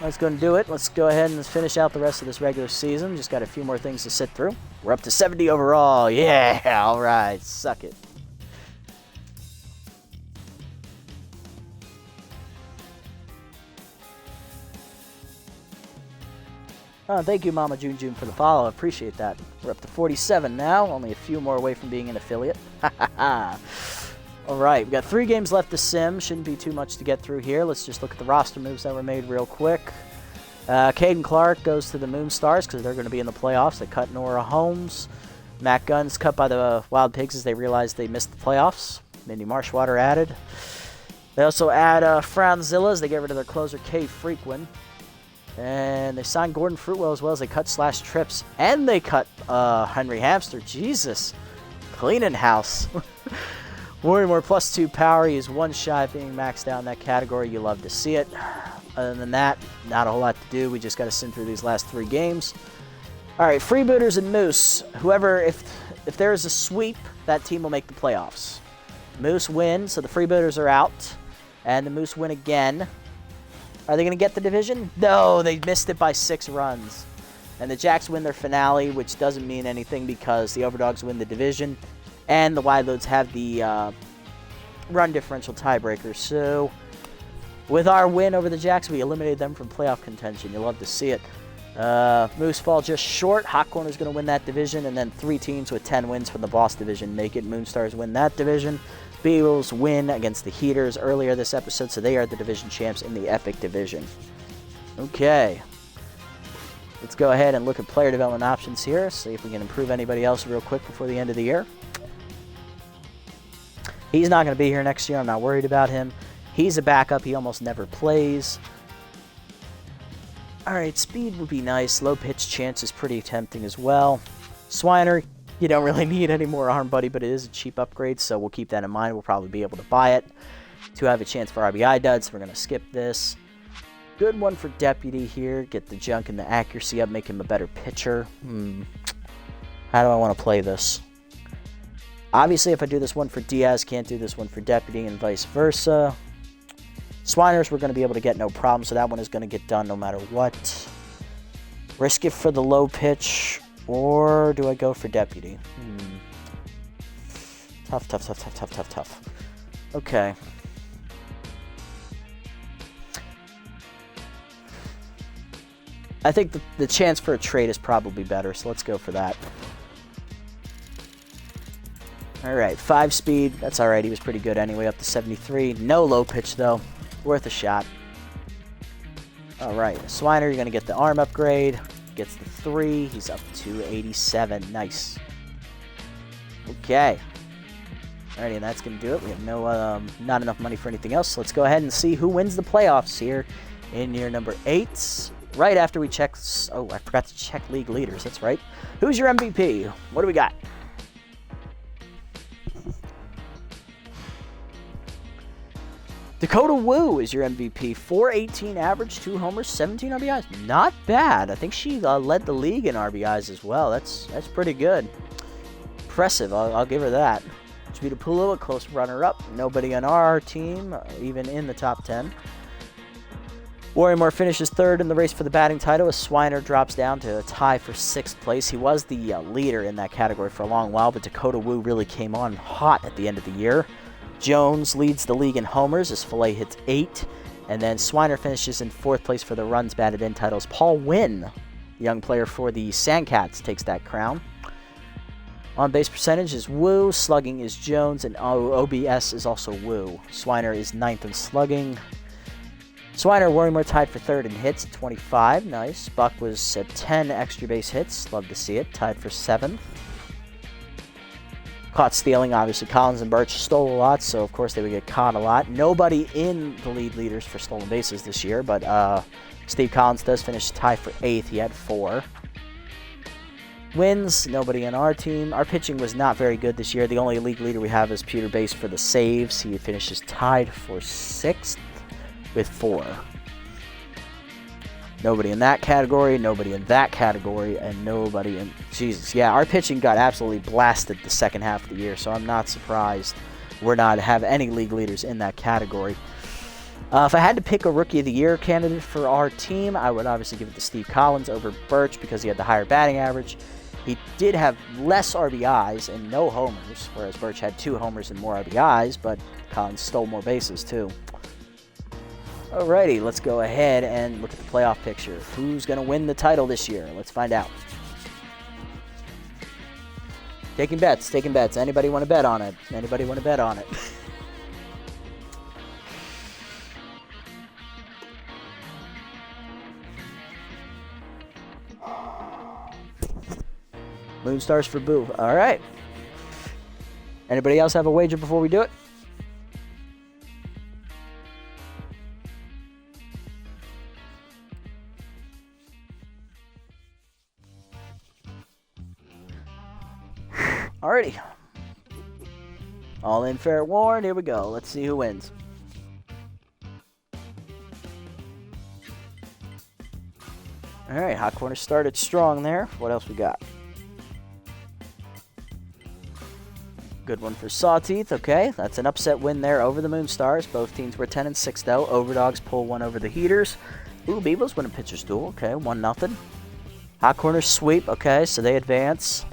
That's going to do it. Let's go ahead and finish out the rest of this regular season. Just got a few more things to sit through. We're up to 70 overall. Yeah, all right. Suck it. Thank you, Mama June June, for the follow. I appreciate that. We're up to 47 now. Only a few more away from being an affiliate. All right, we've got 3 games left to sim. Shouldn't be too much to get through here. Let's just look at the roster moves that were made real quick. Caden Clark goes to the Moonstars because they're going to be in the playoffs. They cut Nora Holmes. Matt Gunn's cut by the Wild Pigs as they realized they missed the playoffs. Mindy Marshwater added. They also add Franzilla as they get rid of their closer, Kay Frequin. And they signed Gordon Fruitwell as well as they cut Slash Trips. And they cut Henry Hamster. Jesus. Cleaning house. Warrior +2 power. He is 1 shy of being maxed out in that category. You love to see it. Other than that, not a whole lot to do. We just got to sim through these last 3 games. All right, Freebooters and Moose. Whoever, if there is a sweep, that team will make the playoffs. Moose win, so the Freebooters are out. And the Moose win again. Are they going to get the division? No, they missed it by 6 runs. And the Jacks win their finale, which doesn't mean anything because the Overdogs win the division. And the Wideloads have the run differential tiebreaker. So, with our win over the Jacks, we eliminated them from playoff contention. You'll love to see it. Moose fall just short. Hot Corner's going to win that division. And then 3 teams with 10 wins from the Boss division make it. Moonstars win that division. Beagles win against the Heaters earlier this episode, so they are the division champs in the Epic division. Okay. Let's go ahead and look at player development options here. See if we can improve anybody else real quick before the end of the year. He's not going to be here next year. I'm not worried about him. He's a backup. He almost never plays. All right, speed would be nice. Low pitch chance is pretty tempting as well. Swiner, you don't really need any more arm, buddy, but it is a cheap upgrade, so we'll keep that in mind. We'll probably be able to buy it to have a chance for RBI duds. We're going to skip this. Good one for Deputy here. Get the junk and the accuracy up, make him a better pitcher. How do I want to play this? Obviously, if I do this one for Diaz, can't do this one for Deputy and vice versa. Swiner's we're going to be able to get no problem, so that one is going to get done no matter what. Risk it for the low pitch, or do I go for Deputy? Tough. Okay. I think the chance for a trade is probably better, so let's go for that. All right, 5 speed. That's all right. He was pretty good anyway, up to 73. No low pitch, though. Worth a shot. All right, Swiner, you're going to get the arm upgrade. Gets the 3. He's up to 87. Nice. Okay. Alrighty, and that's going to do it. We have no, not enough money for anything else. So let's go ahead and see who wins the playoffs here in year number 8. Right after we check... Oh, I forgot to check league leaders. That's right. Who's your MVP? What do we got? Dakota Wu is your MVP. 418 average, 2 homers, 17 RBIs. Not bad. I think she led the league in RBIs as well. That's pretty good. Impressive. I'll give her that. Pulo, a close runner-up. Nobody on our team, even in the top 10. Warrior finishes 3rd in the race for the batting title as Swiner drops down to a tie for 6th place. He was the leader in that category for a long while, but Dakota Wu really came on hot at the end of the year. Jones leads the league in homers as Filet hits 8. And then Swiner finishes in 4th place for the runs batted in titles. Paul Wynn, young player for the Sandcats, takes that crown. On base percentage is Wu, slugging is Jones, and OBS is also Wu. Swiner is 9th in slugging. Swiner, Worrymore tied for 3rd in hits, 25. Nice. Buck was at 10 extra base hits. Love to see it. Tied for 7th. Caught stealing, obviously. Collins and Birch stole a lot, so of course they would get caught a lot. Nobody in the lead leaders for stolen bases this year, but Steve Collins does finish tied for 8th. He had 4. Wins, nobody in our team. Our pitching was not very good this year. The only league leader we have is Peter Bass for the saves. He finishes tied for 6th with 4. Nobody in that category, nobody in that category, and nobody in... Jesus, yeah, our pitching got absolutely blasted the second half of the year, so I'm not surprised we're not have any league leaders in that category. If I had to pick a Rookie of the Year candidate for our team, I would obviously give it to Steve Collins over Birch because he had the higher batting average. He did have less RBIs and no homers, whereas Birch had 2 homers and more RBIs, but Collins stole more bases too. Alrighty, let's go ahead and look at the playoff picture. Who's going to win the title this year? Let's find out. Taking bets. Anybody want to bet on it? Anybody want to bet on it? Moonstars for Boo. All right. Anybody else have a wager before we do it? Alrighty. All in fair warned. Here we go. Let's see who wins. Alright, Hot Corner started strong there. What else we got? Good one for Sawteeth. Okay, that's an upset win there over the Moonstars. Both teams were 10-6 though. Overdogs pull one over the Heaters. Ooh, Beebles win a pitcher's duel. Okay, 1-0. Hot Corner sweep. Okay, so they advance.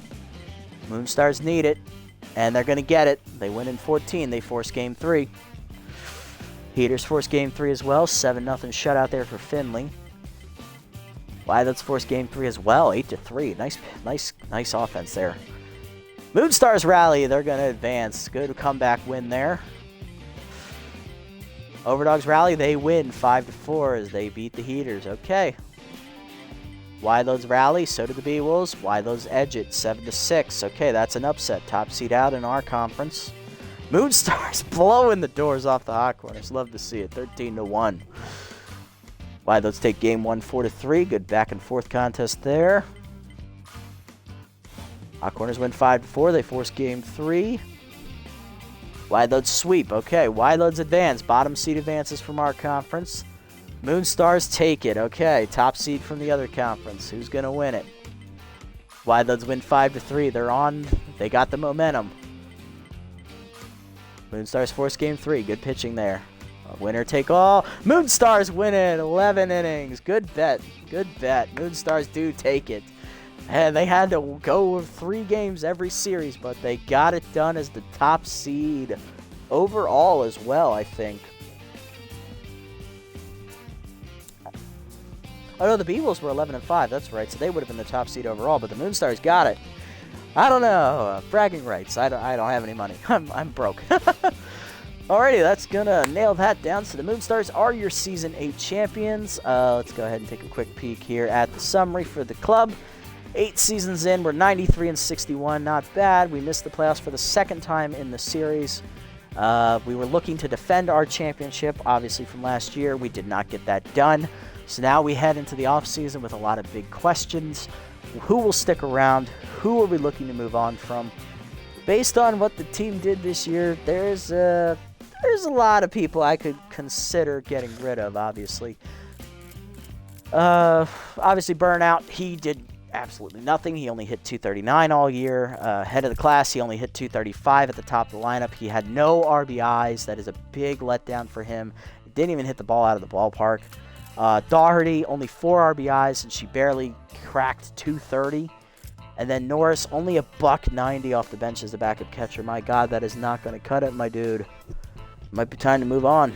Moonstars need it, and they're going to get it. They win in 14. They force Game 3. Heaters force Game 3 as well. 7-0 shutout there for Finley. Violet's force Game 3 as well. 8-3. Nice offense there. Moonstars rally. They're going to advance. Good comeback win there. Overdogs rally. They win 5-4 as they beat the Heaters. Okay. Wilo's rally, so did the B-Wolves. Wilo's edge it, 7-6. Okay, that's an upset. Top seed out in our conference. Moonstars blowing the doors off the Hot Corners. Love to see it. 13-1. Wilo's take Game 1, 4-3. Good back and forth contest there. Hot Corners win 5-4. They force Game 3. Wilo's sweep. Okay, Wilo's advance. Bottom seed advances from our conference. Moonstars take it. Okay, top seed from the other conference. Who's going to win it? Wilo's win 5-3. They're on. They got the momentum. Moonstars force Game 3. Good pitching there. Winner take all. Moonstars win it. 11 innings. Good bet. Good bet. Moonstars do take it. And they had to go with 3 games every series, but they got it done as the top seed overall as well, I think. Oh, no, the Beagles were 11-5. That's right. So they would have been the top seed overall, but the Moonstars got it. I don't know. Bragging rights. I don't have any money. I'm broke. Alrighty, that's gonna nail that down. So the Moonstars are your Season 8 champions. Let's go ahead and take a quick peek here at the summary for the club. 8 seasons in, we're 93-61. Not bad. We missed the playoffs for the 2nd time in the series. We were looking to defend our championship, obviously, from last year. We did not get that done. So now we head into the offseason with a lot of big questions. Who will stick around? Who are we looking to move on from? Based on what the team did this year, there's a lot of people I could consider getting rid of, obviously. Obviously, Burnout, he did absolutely nothing. He only hit 239 all year. Head of the class, he only hit 235 at the top of the lineup. He had no RBIs. That is a big letdown for him. He didn't even hit the ball out of the ballpark. Doherty, only 4 RBIs, and she barely cracked 230. And then Norris, only a $190 off the bench as the backup catcher. My God, that is not going to cut it, my dude. Might be time to move on.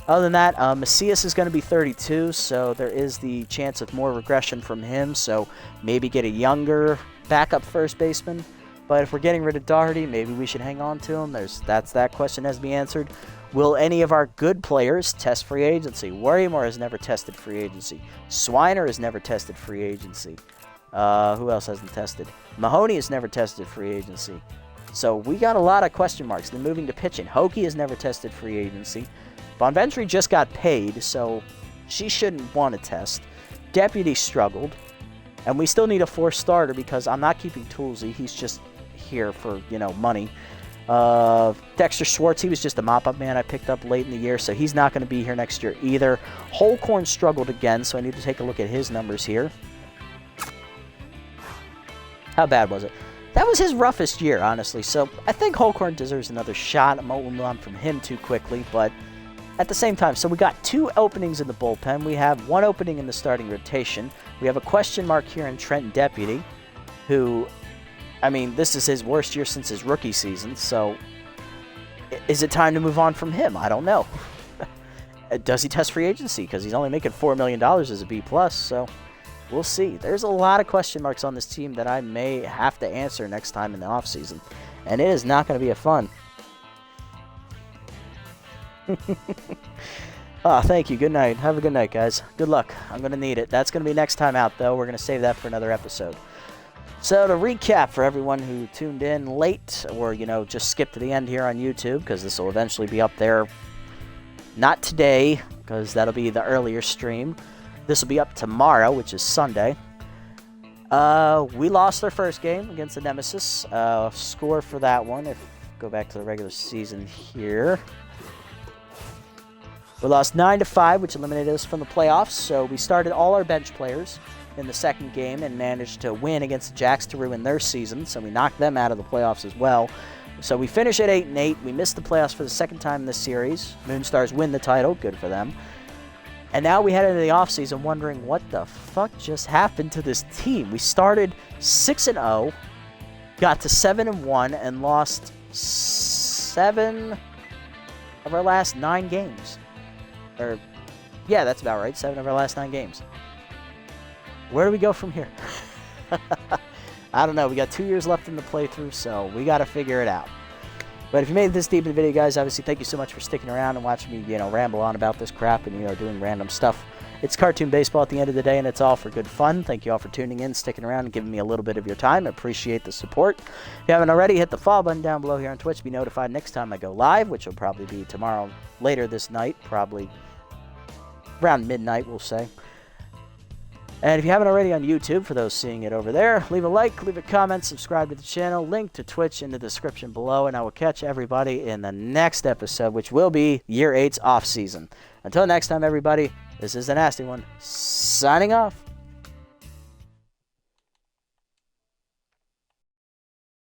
Other than that, Macias is going to be 32, so there is the chance of more regression from him. So maybe get a younger backup first baseman. But if we're getting rid of Doherty, maybe we should hang on to him. That question has to be answered. Will any of our good players test free agency? Worrymore has never tested free agency. Swiner has never tested free agency. Who else hasn't tested? Mahoney has never tested free agency. So we got a lot of question marks. Then moving to pitching. Hokie has never tested free agency. Bonventry just got paid, so she shouldn't want to test. Deputy struggled. And we still need a 4th starter because I'm not keeping Toolsy. He's just here for, money. Dexter Schwartz, he was just a mop-up man I picked up late in the year, so he's not going to be here next year either. Holcorn struggled again, so I need to take a look at his numbers here. How bad was it? That was his roughest year, honestly, so I think Holcorn deserves another shot. I won't move on from him too quickly, but at the same time, so we got 2 openings in the bullpen. We have 1 opening in the starting rotation. We have a question mark here in Trent Deputy, who, I mean, this is his worst year since his rookie season, so is it time to move on from him? I don't know. Does he test free agency? Because he's only making $4 million as a B+, so we'll see. There's a lot of question marks on this team that I may have to answer next time in the offseason, and it is not going to be a fun. Thank you. Good night. Have a good night, guys. Good luck. I'm going to need it. That's going to be next time out, though. We're going to save that for another episode. So to recap for everyone who tuned in late or, just skipped to the end here on YouTube, because this will eventually be up there. Not today, because that'll be the earlier stream. This will be up tomorrow, which is Sunday. We lost our first game against the Nemesis. Score for that one, go back to the regular season here. We lost 9-5, which eliminated us from the playoffs. So we started all our bench players in the second game and managed to win against the Jacks to ruin their season. So we knocked them out of the playoffs as well. So we finish at 8-8. We missed the playoffs for the second time in this series. Moonstars win the title. Good for them. And now we head into the offseason wondering what the fuck just happened to this team. We started 6-0, got to 7-1, and lost 7 of our last 9 games. Yeah, that's about right. 7 of our last 9 games. Where do we go from here? I don't know. We got 2 years left in the playthrough, so we got to figure it out. But if you made it this deep in the video, guys, obviously thank you so much for sticking around and watching me, ramble on about this crap and, doing random stuff. It's cartoon baseball at the end of the day, and it's all for good fun. Thank you all for tuning in, sticking around, and giving me a little bit of your time. I appreciate the support. If you haven't already, hit the follow button down below here on Twitch to be notified next time I go live, which will probably be tomorrow, later this night, probably around midnight, we'll say. And if you haven't already on YouTube, for those seeing it over there, leave a like, leave a comment, subscribe to the channel, link to Twitch in the description below, and I will catch everybody in the next episode, which will be Year 8's off-season. Until next time, everybody, this is the Nasty One, signing off.